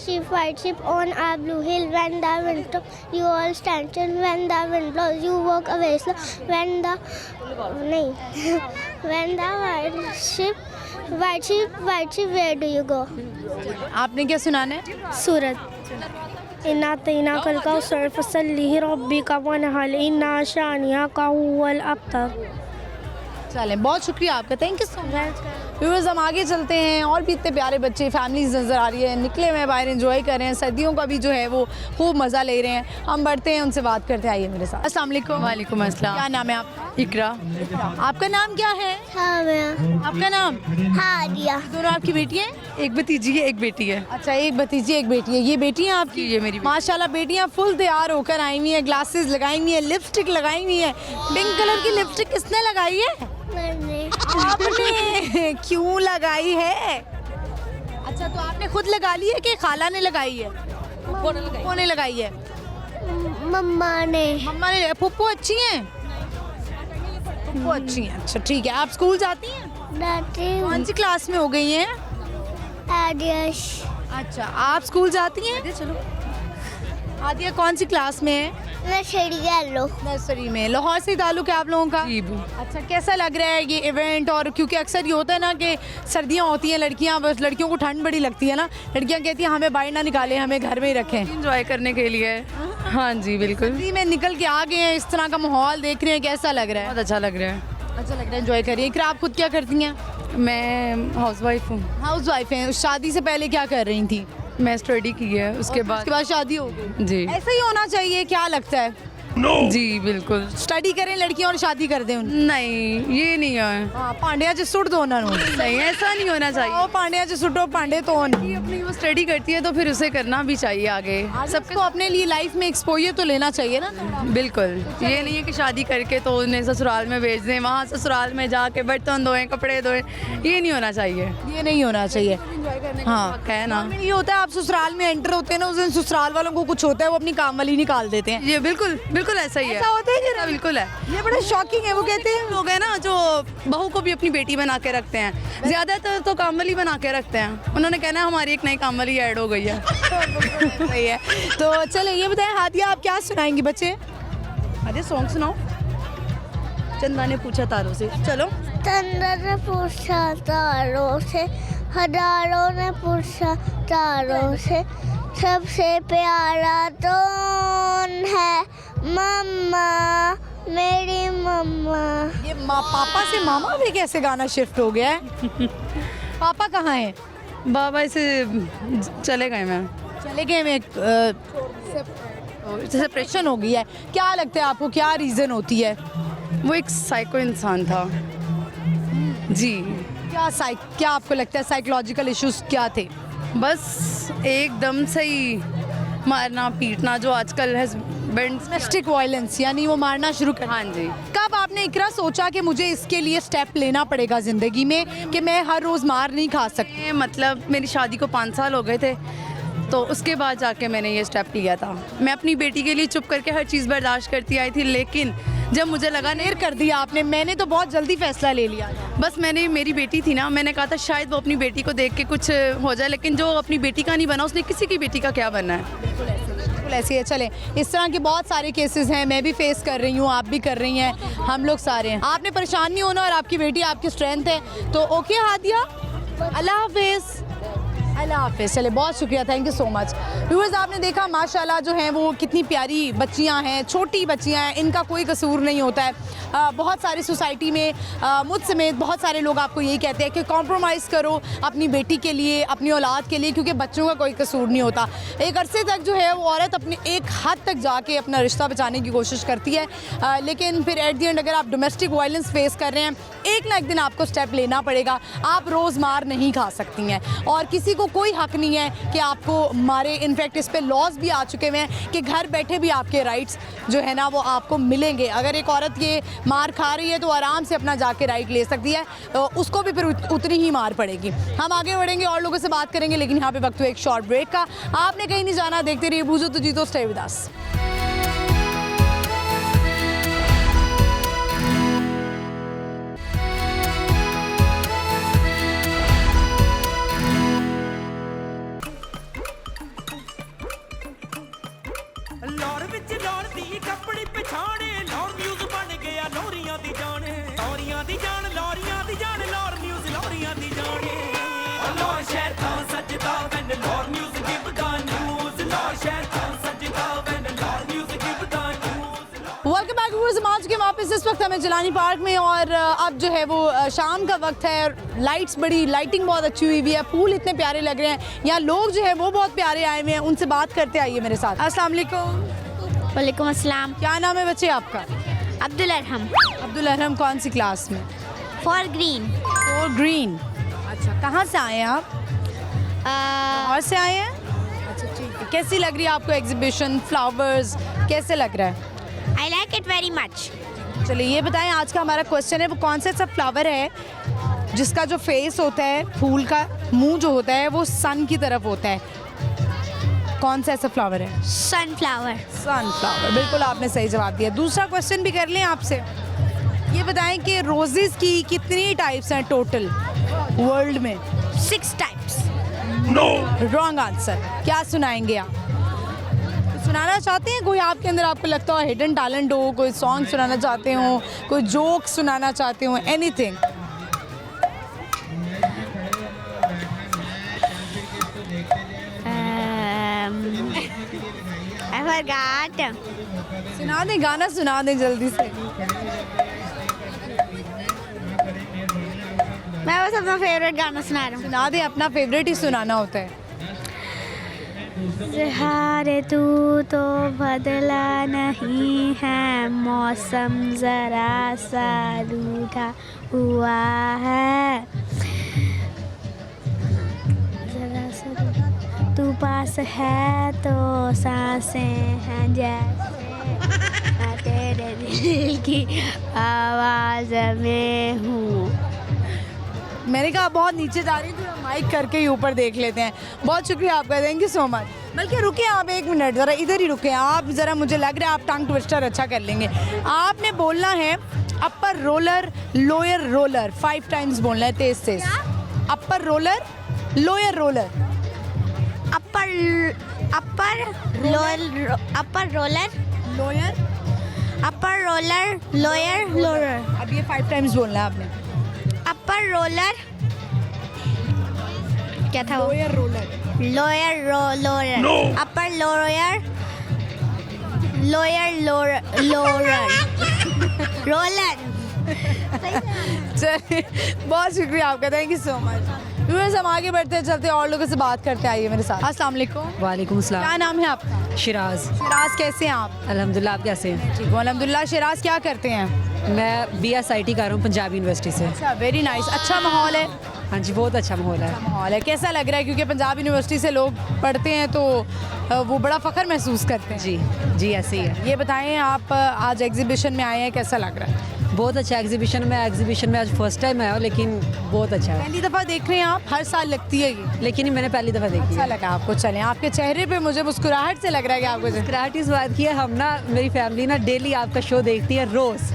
sheep on a blue hill. When the wind blows, you all stand still. When the wind blows, you walk away slow. When the white sheep, where do you go? आपने क्या सुनाना है? सूरत। इन्ना तीना कल का sir फसली रब्बी का वन हल इन्ना शानिया का हुवल अब्तर। चलें, बहुत शुक्रिया आपका, thank you so much. Viewers हम आगे चलते हैं, और भी इतने प्यारे बच्चे फैमिलीज नज़र आ रही है, निकले हुए बाहर एंजॉय कर रहे हैं, सर्दियों का भी जो है वो खूब मज़ा ले रहे हैं। हम बढ़ते हैं, उनसे बात करते हैं, आइए मेरे साथ। अस्सलाम वालेकुम। वालेकुम अस्सलाम। क्या नाम है आपका? इकरा। आपका नाम क्या है? आपका नाम? हादिया। दोनों आपकी बेटी हैं? एक भतीजी है, एक बेटी है। अच्छा, एक भतीजी एक बेटी है। ये बेटी हैं आपकी? ये मेरी बेटी। माशाल्लाह, बेटियां फुल तैयार होकर आई हुई हैं, ग्लासेस लगाई हुई हैं, लिपस्टिक लगाई हुई है। पिंक कलर की लिपस्टिक किसने लगाई है? आपने। क्यों लगाई है? अच्छा, तो आपने खुद लगा ली है कि खाला ने लगाई है? फुप्पो ने लगाई है? मम्मा ने। मम्मा ने। फुप्पो अच्छी हैं? फुप्पो अच्छी हैं, अच्छा ठीक है। आप स्कूल जाती हैं? कौन सी क्लास में हो गई हैं? आदिश। अच्छा, आप स्कूल जाती हैं? चलो। आदिया कौन सी क्लास में है? नर्सरी में। लाहौर से ताल्लुक है आप लोगों का? जी। अच्छा, कैसा लग रहा है ये इवेंट? और क्योंकि अक्सर ये होता है ना कि सर्दियाँ होती हैं, लड़कियाँ, बस लड़कियों को ठंड बड़ी लगती है ना, लड़कियाँ कहती हैं हमें बाहर ना निकालें, हमें घर में ही रखें, एंजॉय करने के लिए। हाँ जी बिल्कुल। सर्दी में निकल के आ गए हैं, इस तरह का माहौल देख रहे हैं, कैसा लग रहा है? बहुत अच्छा लग रहा है। अच्छा लग रहा है, एंजॉय करिए। इकरा, आप खुद क्या करती हैं? मैं हाउस वाइफ हूँ। हाउस वाइफ हैं। शादी से पहले क्या कर रही थी? मैं स्टडी की है, उसके बाद शादी हो गई। जी। ऐसा ही होना चाहिए, क्या लगता है? जी बिल्कुल। स्टडी करें लड़कियां और शादी कर दें उन। नहीं, ये नहीं है। पांड्या च सुट दो उन्होंने। नहीं, ऐसा नहीं होना चाहिए। पांड्या च सुटो, पांडे तो अपनी वो स्टडी करती है तो फिर उसे करना भी चाहिए आगे। सबको अपने लिए लाइफ में एक्सपोजर तो लेना चाहिए ना। बिल्कुल। ये नहीं है कि शादी करके तो उन्हें ससुराल में भेज दें, वहाँ ससुराल में जाके बर्तन धोएं, कपड़े धोएं, ये नहीं होना चाहिए। ये नहीं होना चाहिए। हाँ, है ना। ये होता है, आप ससुराल में एंटर होते हैं ना, उस दिन ससुराल वालों को कुछ होता है, वो अपनी काम वाली निकाल देते हैं। ये बिल्कुल बिल्कुल ऐसा ही है। ऐसा होता है कि बिल्कुल है। ये बड़ा शॉकिंग है। वो कहते हैं लोग हैं ना जो बहू को भी अपनी बेटी बना के रखते हैं, ज्यादातर तो कामवाली बना के रखते हैं। उन्होंने कहना है हमारी एक नई कामवाली ऐड हो गई है। सही है। तो चले, ये बताएं हादिया, आप क्या सुनाएंगी बच्चे? अरे सॉन्ग सुनाओ। चंदा ने पूछा तारों से। चलो। चंदा ने पूछा तारों से, हजारों ने पूछा तारों से, सबसे प्यारा कौन है? मम्मा, मेरी मम्मा। ये पापा से मामा भी कैसे गाना शिफ्ट हो गया है? पापा कहाँ हैं? बाबा इसे चले गए मैं, चले गए में सेपरेशन हो गई है। क्या लगता है आपको, क्या रीज़न होती है? वो एक साइको इंसान था जी। क्या आपको लगता है साइकोलॉजिकल इश्यूज क्या थे? बस एकदम से ही मारना पीटना जो आजकल हस्बैंड। डोमेस्टिक वायलेंस, यानी वो मारना शुरू कर। हाँ जी। कब आपने इकरा सोचा कि मुझे इसके लिए स्टेप लेना पड़ेगा ज़िंदगी में कि मैं हर रोज़ मार नहीं खा सकती? मतलब मेरी शादी को 5 साल हो गए थे, तो उसके बाद जाके मैंने ये स्टेप लिया था। मैं अपनी बेटी के लिए चुप करके हर चीज़ बर्दाश्त करती आई थी, लेकिन जब मुझे लगा देर कर दिया आपने, मैंने तो बहुत जल्दी फैसला ले लिया। बस मैंने, मेरी बेटी थी ना, मैंने कहा था शायद वो अपनी बेटी को देख के कुछ हो जाए, लेकिन जो अपनी बेटी का नहीं बना उसने किसी की बेटी का क्या बनना है। बिल्कुल ऐसी है। चलें, इस तरह के बहुत सारे केसेस हैं, मैं भी फेस कर रही हूँ, आप भी कर रही हैं, हम लोग सारे हैं। आपने परेशान नहीं होना और आपकी बेटी आपकी स्ट्रेंथ है, तो ओके हादिया, अल्लाह हाफिज़। अल्लाह हाफिज़। चले, बहुत शुक्रिया, thank you so much. Viewers, आपने देखा माशाल्लाह जो हैं वो कितनी प्यारी बच्चियां हैं, छोटी बच्चियां हैं, इनका कोई कसूर नहीं होता है। बहुत सारी सोसाइटी में मुझ समेत बहुत सारे लोग आपको यही कहते हैं कि कॉम्प्रोमाइज़ करो अपनी बेटी के लिए, अपनी औलाद के लिए, क्योंकि बच्चों का कोई कसूर नहीं होता। एक अरसे तक जो है वो औरत अपने एक हद तक जाके अपना रिश्ता बचाने की कोशिश करती है, लेकिन फिर एट द एंड अगर आप डोमेस्टिक वायलेंस फेस कर रहे हैं, एक ना एक दिन आपको स्टेप लेना पड़ेगा। आप रोज़ मार नहीं खा सकती हैं और किसी को कोई हक नहीं है कि आपको मारे। इनफैक्ट इस पे लॉज भी आ चुके हुए हैं कि घर बैठे भी आपके राइट्स जो है ना वो आपको मिलेंगे। अगर एक औरत ये मार खा रही है तो आराम से अपना जाके राइट ले सकती है, तो उसको भी फिर उतनी ही मार पड़ेगी। हम आगे बढ़ेंगे और लोगों से बात करेंगे, लेकिन यहाँ पे वक्त हुआ एक शॉर्ट ब्रेक का। आपने कहीं नहीं जाना, देखते रहिए बूझो तो जीतो, स्टे विद अस। ਲੌਰ ਵਿੱਚ ਲੌੜਦੀ ਕੱਪੜੀ ਪਛਾਣੇ, ਲੌਰ ਨਿਊਜ਼ ਬਣ ਗਿਆ ਲੋਰੀਆਂ ਦੀ ਜਾਣ, ਲੋਰੀਆਂ ਦੀ ਜਾਣ, ਲੋਰੀਆਂ ਦੀ ਜਾਣ, ਲੌਰ ਨਿਊਜ਼ ਲੋਰੀਆਂ ਦੀ ਜਾਣੇ। ਲੌਰ ਸ਼ਹਿਰ ਤੋਂ ਸੱਜਦਾ ਵੈਨ ਲੌਰ ਨਿਊਜ਼ ਗਿਵਦਾ ਨਿਊਜ਼, ਲੌਰ ਸ਼ਹਿਰ ਤੋਂ ਸੱਜਦਾ ਵੈਨ ਲੌਰ ਨਿਊਜ਼ ਗਿਵਦਾ ਨਿਊਜ਼। वेलकम बैक व्यूअर्स, हम आ चुके हैं वापस। इस वक्त हमें जिलानी पार्क में और अब जो है वो शाम का वक्त है, लाइट्स बड़ी, लाइटिंग बहुत अच्छी हुई हुई है, फूल इतने प्यारे लग रहे हैं, यहाँ लोग जो है वो बहुत प्यारे आए हुए हैं। उनसे बात करते आइए मेरे साथ। अस्सलाम वालेकुम। वालेकुम अस्सलाम। क्या नाम है बच्चे आपका? अब्दुल अरहम। अब्दुल अरहम, कौन सी क्लास में? For green. और ग्रीन। अच्छा, कहाँ से आए हैं आप? और से आए हैं? अच्छा ठीक है। कैसी लग रही है आपको एग्जीबिशन, फ्लावर्स कैसे लग रहा है? I like it very much. चलिए ये बताएं, आज का हमारा क्वेश्चन है वो कौन सा ऐसा फ्लावर है जिसका जो फेस होता है, फूल का मुंह जो होता है वो सन की तरफ होता है? कौन सा ऐसा फ्लावर है? सनफ्लावर। सनफ्लावर, बिल्कुल आपने सही जवाब दिया। दूसरा क्वेश्चन भी कर लें आपसे, ये बताएं कि रोजेस की कितनी टाइप्स हैं टोटल वर्ल्ड में? 6 टाइप्स। Wrong answer. क्या सुनाएंगे आप? सुनाना चाहते हैं कोई आपके अंदर आपको लगता हो हिडन टैलेंट हो, कोई सॉन्ग सुनाना चाहते हो, कोई जोक सुनाना चाहते हो, एनीथिंग? I forgot. सुना दें, गाना सुना दें जल्दी से। मैं बस अपना फेवरेट गाना सुना रहा हूँ। सुना दें, अपना फेवरेट ही सुनाना होता है। हारे तू तो बदला नहीं है, मौसम जरा सा रूठा हुआ है, जरा सा तू पास है तो सांसें हैं जैसे मैं तेरे दिल की आवाज़ में हूँ। मैंने कहा बहुत नीचे जा रही थी, तो माइक करके ही ऊपर देख लेते हैं। बहुत शुक्रिया आपका, थैंक यू सो मच। बल्कि रुके आप एक मिनट, ज़रा इधर ही रुके आप, ज़रा मुझे लग रहा है आप टंग ट्विस्टर अच्छा कर लेंगे। आपने बोलना है upper roller, lower roller, 5 times बोलना है तेज तेज। Upper roller, lower roller. Upper upper lower, upper roller, lower, upper roller, lower lower. अब ये 5 टाइम्स बोलना है आपने। अपर रोलर, क्या था वो? Lower roller lower upper lower roller चलिए बहुत शुक्रिया आपका, thank you so much. Viewers हम आगे बढ़ते हैं, चलते हैं और लोगों से बात करते हैं, आइए मेरे साथ। अस्सलाम वालेकुम। वालेकुम क्या सलाम। नाम है आपका? शिराज। शिराज कैसे हैं आप? अल्हम्दुलिल्लाह, आप कैसे हैं? ठीक हूँ अल्हम्दुलिल्लाह। शिराज क्या करते हैं? मैं BSIT कर रहा हूँ पंजाब यूनिवर्सिटी से। अच्छा, वेरी नाइस। अच्छा माहौल है? हाँ जी, बहुत अच्छा माहौल है। माहौल है, कैसा लग रहा है? क्योंकि पंजाब यूनिवर्सिटी से लोग पढ़ते हैं तो वो बड़ा फ़ख्र महसूस करते हैं। जी ऐसे ही है। ये बताएं, आप आज एग्जीबिशन में आए हैं, कैसा लग रहा है? बहुत अच्छा एग्जीबिशन में आज फर्स्ट टाइम आया हूँ, लेकिन बहुत अच्छा है। पहली दफ़ा देख रहे हैं आप? हर साल लगती है ये? लेकिन ये मैंने पहली दफ़ा देखी अच्छा है। लगा आपको? चलें, आपके चेहरे पे मुझे मुस्कुराहट से लग रहा है कि आपको मुस्कुराहट इस बात की है, हम ना मेरी फैमिली ना डेली आपका शो देखती है रोज़।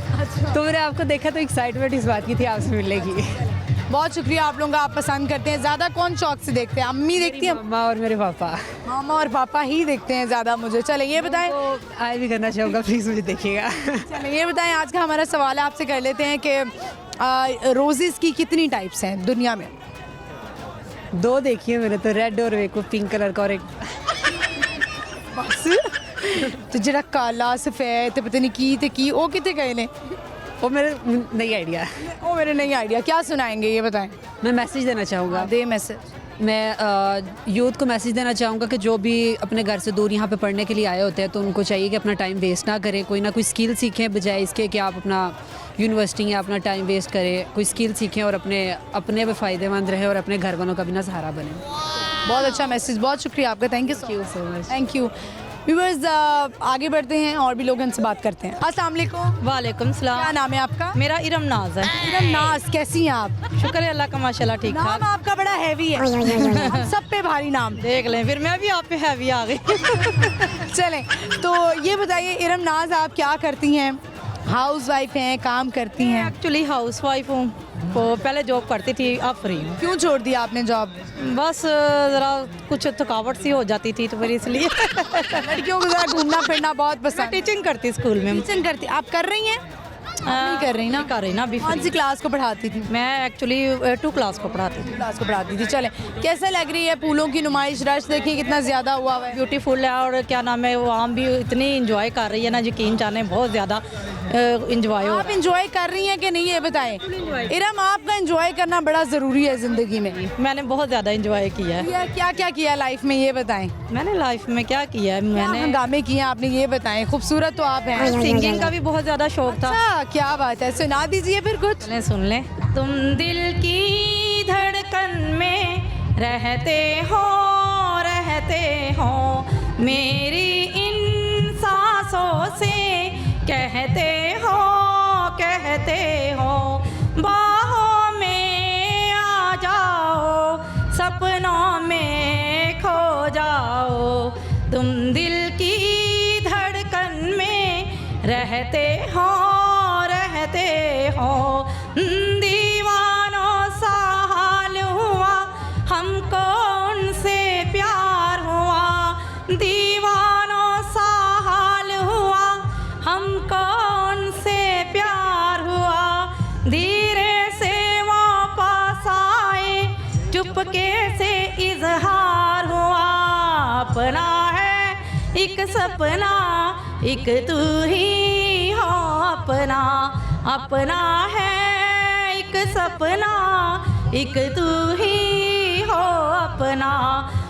तो मैंने आपको देखा तो एक्साइटमेंट इस बात की थी आपसे मिलने की। बहुत शुक्रिया आप लोगों का, आप पसंद करते हैं। ज़्यादा कौन शौक से देखते हैं? अम्मी देखती हैं? मम्मा और मेरे पापा। मामा और पापा ही देखते हैं ज़्यादा मुझे। चले ये बताएं, आए भी करना चाहूँगा, प्लीज़ मुझे देखिएगा। चलें ये बताएं, आज का हमारा सवाल है, आपसे कर लेते हैं कि रोजेज़ की कितनी टाइप्स हैं दुनिया में? 2 देखी है मैंने तो, रेड और एक पिंक कलर का और एक बस तो जरा काला सफ़ेद पता नहीं की वो कितने गए ने? वो मेरे नहीं आइडिया। वो मेरे नहीं आइडिया। क्या सुनाएंगे ये बताएं? मैं मैसेज देना चाहूँगा। दे मैसेज। मैं यूथ को मैसेज देना चाहूँगा कि जो भी अपने घर से दूर यहाँ पे पढ़ने के लिए आए होते हैं तो उनको चाहिए कि अपना टाइम वेस्ट ना करें, कोई ना कोई स्किल सीखें, बजाय इसके कि आप अपना यूनिवर्सिटी या अपना टाइम वेस्ट करें। कोई स्किल सीखें और अपने भी फ़ायदेमंद रहे और अपने घर वालों का भी ना सहारा बने। बहुत अच्छा मैसेज, बहुत शुक्रिया आपका, thank you so much. Thank you. Viewers आगे बढ़ते हैं और भी लोग इनसे बात करते हैं। अस्सलाम वालेकुम। वालेकुम सलाम। क्या नाम है आपका? मेरा इरम नाज है। इरम नाज, कैसी हैं आप? शुक्र है अल्लाह का, माशाल्लाह ठीक नाम ठाक। आपका बड़ा हैवी है। हम सब पे भारी नाम। देख लें, फिर मैं भी आप पे हैवी आ गई। चलें, तो ये बताइए इरम नाज, आप क्या करती हैं? हाउस वाइफ हैं, काम करती हैं? एक्चुअली हाउस वाइफ हूँ, तो पहले जॉब करती थी, अब फ्री हूँ। क्यों छोड़ दिया आपने जॉब? बस ज़रा कुछ थकावट सी हो जाती थी तो फिर इसलिए। लड़कियों को ज़रा घूमना फिरना बहुत मैं पसंद। टीचिंग करती स्कूल में। टीचिंग करती आप कर रही हैं? नहीं कर रही ना? कर रही ना अभी। कौन सी क्लास को पढ़ाती थी? मैं एक्चुअली 2 क्लास को पढ़ाती थी। क्लास को पढ़ाती थी। चले, कैसा लग रही है फूलों की नुमाइश? रश देखिए कितना ज़्यादा हुआ है। ब्यूटीफुल है और क्या नाम है, वो आम भी इतनी इंजॉय कर रही है ना, यकीन जाने बहुत ज़्यादा इंजॉय हो। आप इंजॉय कर रही हैं कि नहीं ये बताएं? इरम, आपका इंजॉय करना बड़ा ज़रूरी है ज़िंदगी में। मैंने बहुत ज़्यादा इंजॉय किया है। क्या क्या किया लाइफ में, ये बताएं? मैंने लाइफ में क्या किया है? मैंने हंगामे किए आपने, ये बताएं। खूबसूरत तो आप हैं। सिंगिंग का भी बहुत ज़्यादा शौक था। अच्छा, क्या बात है, सुना दीजिए फिर कुछ। सुन लें। तुम दिल की धड़कन में रहते हो मेरी इन सांसों से, कहते हो बाहों में आ जाओ, सपनों में खो जाओ। तुम दिल की धड़कन में रहते हो दीवानों सा हाल हुआ, हमको उनसे प्यार हुआ। दीवानों सा हाल हुआ, हमको उनसे प्यार हुआ। धीरे से वापस आए, चुपके से इजहार हुआ। अपना है एक सपना, एक तू ही हो अपना है एक सपना, एक तू ही हो अपना।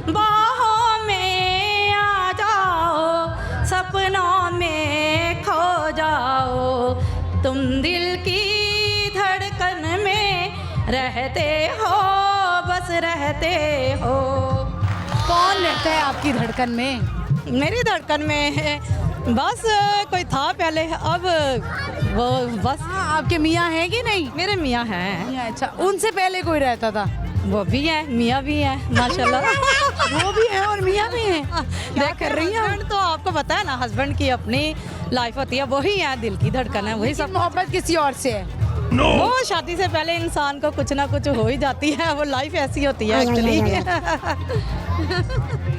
बाहों में आ जाओ, सपनों में खो जाओ। तुम दिल की धड़कन में रहते हो, बस रहते हो। कौन रहता है आपकी धड़कन में? मेरी धड़कन में है बस कोई था पहले, अब वो बस। हाँ, आपके मियाँ हैं कि नहीं? मेरे मियाँ हैं। मियाँ, अच्छा। उनसे पहले कोई रहता था? वो भी है, मियाँ भी है माशाल्लाह। वो भी है और मियाँ भी हैं। क्या कर रही हैं? हस्बैंड तो आपको पता है ना, हस्बैंड की अपनी लाइफ होती है, वही है दिल की धड़कन है, वही सब। मोहब्बत किसी और से है? वो शादी से पहले इंसान को कुछ ना कुछ हो ही जाती है, वो लाइफ ऐसी होती है एक्चुअली।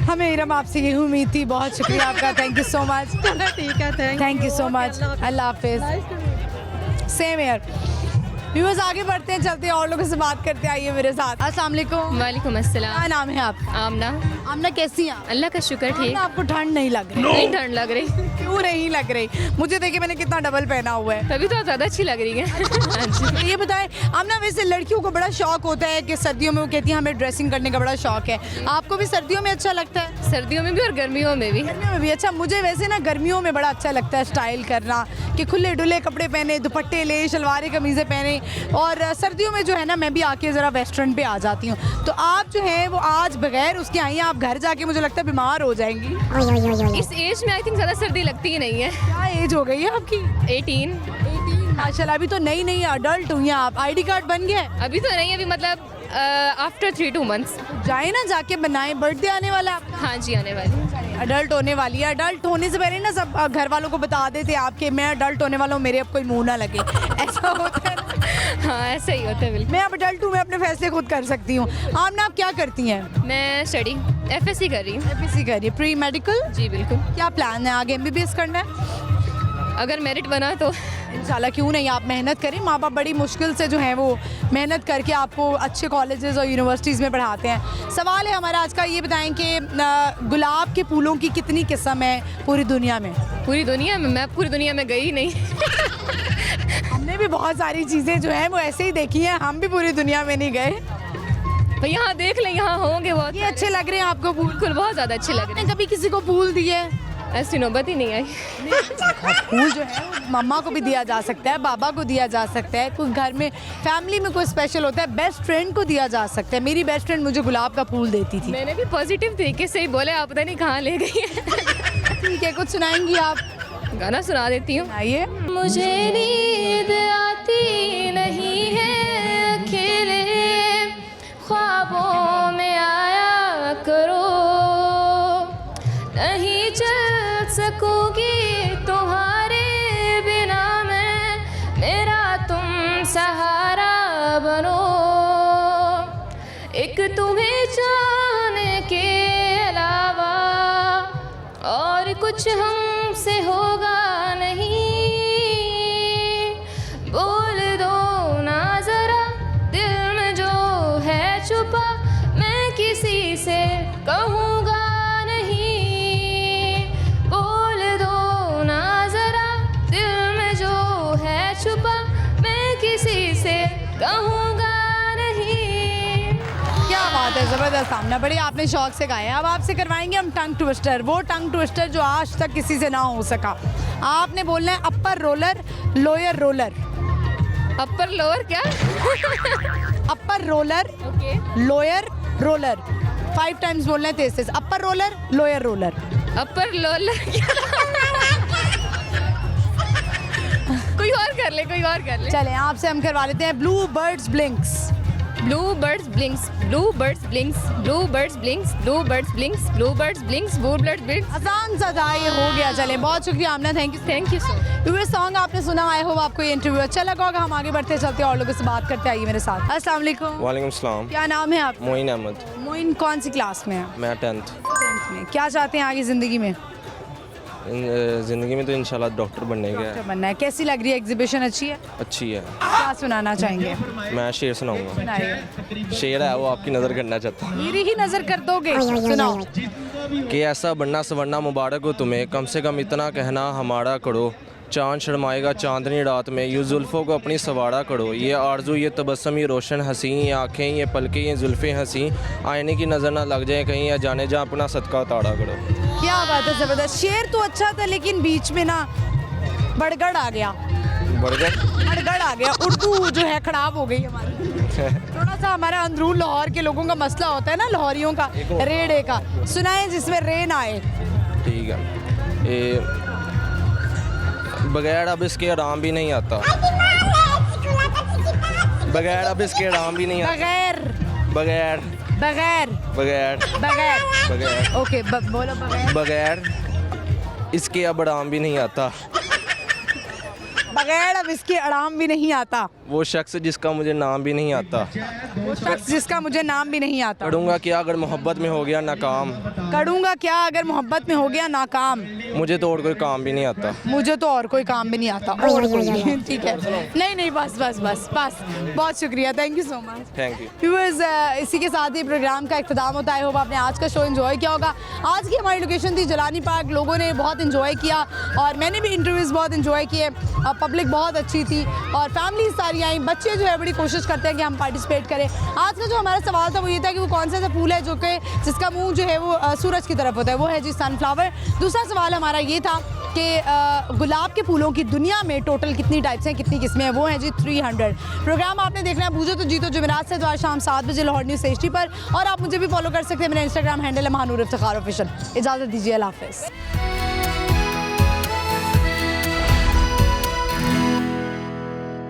हमें इरम आपसे यही उम्मीद थी। बहुत शुक्रिया आपका, थैंक यू सो मच। ठीक है, थैंक यू सो मच। अल्लाह हाफिज़। Same year. व्यूअर्स आगे बढ़ते हैं, चलते हैं और लोगों से बात करते हैं, आइए मेरे साथ। अस्सलाम वालेकुम। वालेकुम अस्सलाम। क्या नाम है आपका? आमना। आमना कैसी हैं आप? अल्लाह का शुक्र ठीक। आपको ठंड नहीं लग रही? नहीं ठंड लग रही, क्यों नहीं लग रही? मुझे देखिए मैंने कितना डबल पहना हुआ है। तभी तो ज़्यादा अच्छी लग रही है। हाँ जी। ये बताएं आमना, वैसे लड़कियों को बड़ा शौक होता है कि सर्दियों में वो कहती हैं हमें ड्रेसिंग करने का बड़ा शौक है, आपको भी सर्दियों में अच्छा लगता है? सर्दियों में भी और गर्मियों में भी। गर्मियों में भी। अच्छा, मुझे वैसे ना गर्मियों में बड़ा अच्छा लगता है स्टाइल करना, कि खुले डुले कपड़े पहने, दुपट्टे ले, शलवारें कमीज़ें पहने, और सर्दियों में जो है ना मैं भी आके ज़रा वेस्टर्न पे आ जाती हूँ। तो आप जो है वो आज बगैर उसके आई हैं, आप घर जाके मुझे लगता है बीमार हो जाएंगी। इस एज में आई थिंक ज़्यादा सर्दी लगती ही नहीं है। क्या एज हो गई है आपकी? 18। माशाल्लाह, अभी तो नई नई अडल्ट हुई हैं आप। आईडी कार्ड बन गया है? अभी तो नहीं, अभी मतलब आफ्टर 3-2 months। जाए ना जाके बनाएं, बर्थडे आने वाला है आपका। हाँ जी आने वाली। अडल्ट होने वाली है। अडल्ट होने से पहले ना सब घर वालों को बता देते आपके मैं अडल्ट होने वाला हूँ, मेरे अब कोई मुंह ना लगे। ऐसा होता है ना? हाँ ऐसा ही होता है बिल्कुल। मैं अब अडल्ट हूँ, मैं अपने फैसले खुद कर सकती हूँ। आमना आप क्या करती हैं? मैं स्टडी FSC कर रही हूँ। FSC कर रही है, प्री मेडिकल? जी बिल्कुल। क्या प्लान है आगे? MBBS करना है? अगर मेरिट बना तो इंशाल्लाह, क्यों नहीं, आप मेहनत करें। माँ बाप बड़ी मुश्किल से जो है वो मेहनत करके आपको अच्छे कॉलेजेस और यूनिवर्सिटीज़ में पढ़ाते हैं। सवाल है हमारा आज का, ये बताएं कि गुलाब के फूलों की कितनी किस्म है पूरी दुनिया में? पूरी दुनिया में? मैं पूरी दुनिया में गई नहीं। हमने भी बहुत सारी चीज़ें जो हैं वो ऐसे ही देखी हैं, हम भी पूरी दुनिया में नहीं गए। तो यहाँ देख लें, यहाँ होंगे बहुत। ये अच्छे लग रहे हैं आपको फूल? बिल्कुल बहुत ज़्यादा अच्छे लग रहे आपने कभी किसी को फूल दिए? ऐसी नौबत ही नहीं आई। फूल जो है वो मम्मा को भी दिया जा सकता है, बाबा को दिया जा सकता है, कोई घर में फैमिली में कोई स्पेशल होता है, बेस्ट फ्रेंड को दिया जा सकता है। मेरी बेस्ट फ्रेंड मुझे गुलाब का फूल देती थी। मैंने भी पॉजिटिव तरीके से ही बोले, आप पता नहीं कहाँ ले गई है। ठीक है, कुछ सुनाएंगी आप? गाना सुना देती हूँ। आइए। मुझे नींद आती नहीं है, अकेले ख्वाबों में आया करो, नहीं चल सकूंगी तुम्हारे बिना मैं, मेरा तुम सहारा बनो, एक तुम्हें चाहने के अलावा और कुछ हमसे होगा नहीं, बोल दो ना जरा दिल में जो है छुपा, मैं किसी से कहूँगा नहीं, बोल दो ना जरा दिल में जो है छुपा, मैं किसी से कहूँगा नहीं। क्या बात है, ज़बरदस्त सामना, बड़ी आपने शौक से गाए हैं। अब आपसे करवाएंगे हम टंग ट्विस्टर, वो टंग ट्विस्टर जो आज तक किसी से ना हो सका। आपने बोलना है upper roller, lower roller. Upper lower क्या? Upper roller, lower roller, 5 times बोलना है तेज तेज। Upper roller, lower roller. Upper lower कोई और कर ले, कोई और कर ले। चलें आपसे हम करवा लेते हैं blue birds blinks. Blue birds blinks, blue birds blinks, blue birds blinks, blue birds blinks, blue birds blinks, blue birds blinks. आसान सा था, ये हो गया। चलें, बहुत शुक्रिया आमना, थैंक यू सो मच। ये सॉन्ग आपने सुना, आई होप आपको ये इंटरव्यू अच्छा लगा होगा। हम आगे बढ़ते चलते और लोगों से बात करते, आइए मेरे साथ। अस्सलाम वालेकुम। वालेकुम सलाम। क्या नाम है आप? मोइन अहमद। मोइन, कौन सी क्लास में है? मैं 10th में। क्या चाहते हैं आगे ज़िंदगी में? ज़िंदगी में तो इंशाल्लाह डॉक्टर बनने का डॉक्टर बनना है। कैसी लग रही है एग्जीबिशन? अच्छी है। अच्छी है। क्या सुनाना चाहेंगे? मैं शेर सुनाऊंगा। सुनाइए। शेर है वो आपकी नज़र करना चाहता हूँ मेरी ही नज़र कर दोगे? सुनाओ। कि ऐसा बनना सवरना मुबारक हो तुम्हें, कम से कम इतना कहना हमारा करो, चांद शर्माएगा चांदनी रात में, यूँ जुल्फ़ों को अपनी सवारा करो, ये आरज़ू ये तबस्सुम ये रोशन हंसी, ये आँखें ये पलकें ये जुल्फ़ें हंसी, आईने की नज़र ना लग जाए कहीं, या जाने जा अपना सदका ताड़ा करो। क्या बात है, ज़बरदस्त। शेर तो अच्छा था लेकिन बीच में ना बड़गड़ आ गया। बड़गड़ आ गया, उर्दू जो है खराब हो गई हमारी। थोड़ा सा हमारा अंदरून लाहौर के लोगों का मसला होता है ना, लाहौरियों का, रेड़े का। सुनाए जिसमें रे ना आए। ठीक है। ये बगैर अब इसके आराम भी नहीं आता, बगैर अब इसके आराम भी नहीं आता, बगैर बगैर बगैर बगैर बगैर बगैर ओके, बोलो बगैर। बगैर इसके अब आराम भी नहीं आता, बगैर अब इसके आराम भी नहीं आता। वो शख्स जिसका मुझे नाम भी नहीं आता। वो शख्स जिसका मुझे नाम भी नहीं आता। करूँगा क्या अगर मोहब्बत में हो गया नाकाम, करूँगा क्या अगर मोहब्बत में हो गया नाकाम, मुझे तो और कोई काम भी नहीं आता। मुझे तो और कोई काम भी नहीं आता। और कोई ठीक है, नहीं नहीं बस बस बस बस, बहुत शुक्रिया, thank you so much. Thank you. Viewers, इसी के साथ ही प्रोग्राम का इख्तिताम होता है। होप आपने आज का शो एंजॉय किया होगा। आज की हमारी लोकेशन थी जिलानी पार्क, लोगों ने बहुत एंजॉय किया और मैंने भी इंटरव्यूज़ बहुत एंजॉय किए। पब्लिक बहुत अच्छी थी और फैमिली सारी आई। बच्चे जो है बड़ी कोशिश करते हैं कि हम पार्टिसिपेट करें। आज का जो हमारा सवाल था वो ये था कि वो कौन सा ऐसा फूल है जो कि जिसका मुंह जो है वो सूरज की तरफ होता है, वो है जी सनफ्लावर। दूसरा सवाल हमारा ये था कि गुलाब के फूलों की दुनिया में टोटल कितनी टाइप्स हैं, कितनी किस्में हैं, वो है जी 300। प्रोग्राम आपने देखना है बूझो तो जीतो जुमेरात से द्वार शाम 7 बजे लाहौर न्यूज़ एचडी पर। और आप मुझे भी फॉलो कर सकते हैं, मेरा इंस्टाग्राम हैंडल है महानूर इफ्तिखार ऑफिशियल। इजाज़त दीजिए, अल्लाह हाफ़िज़।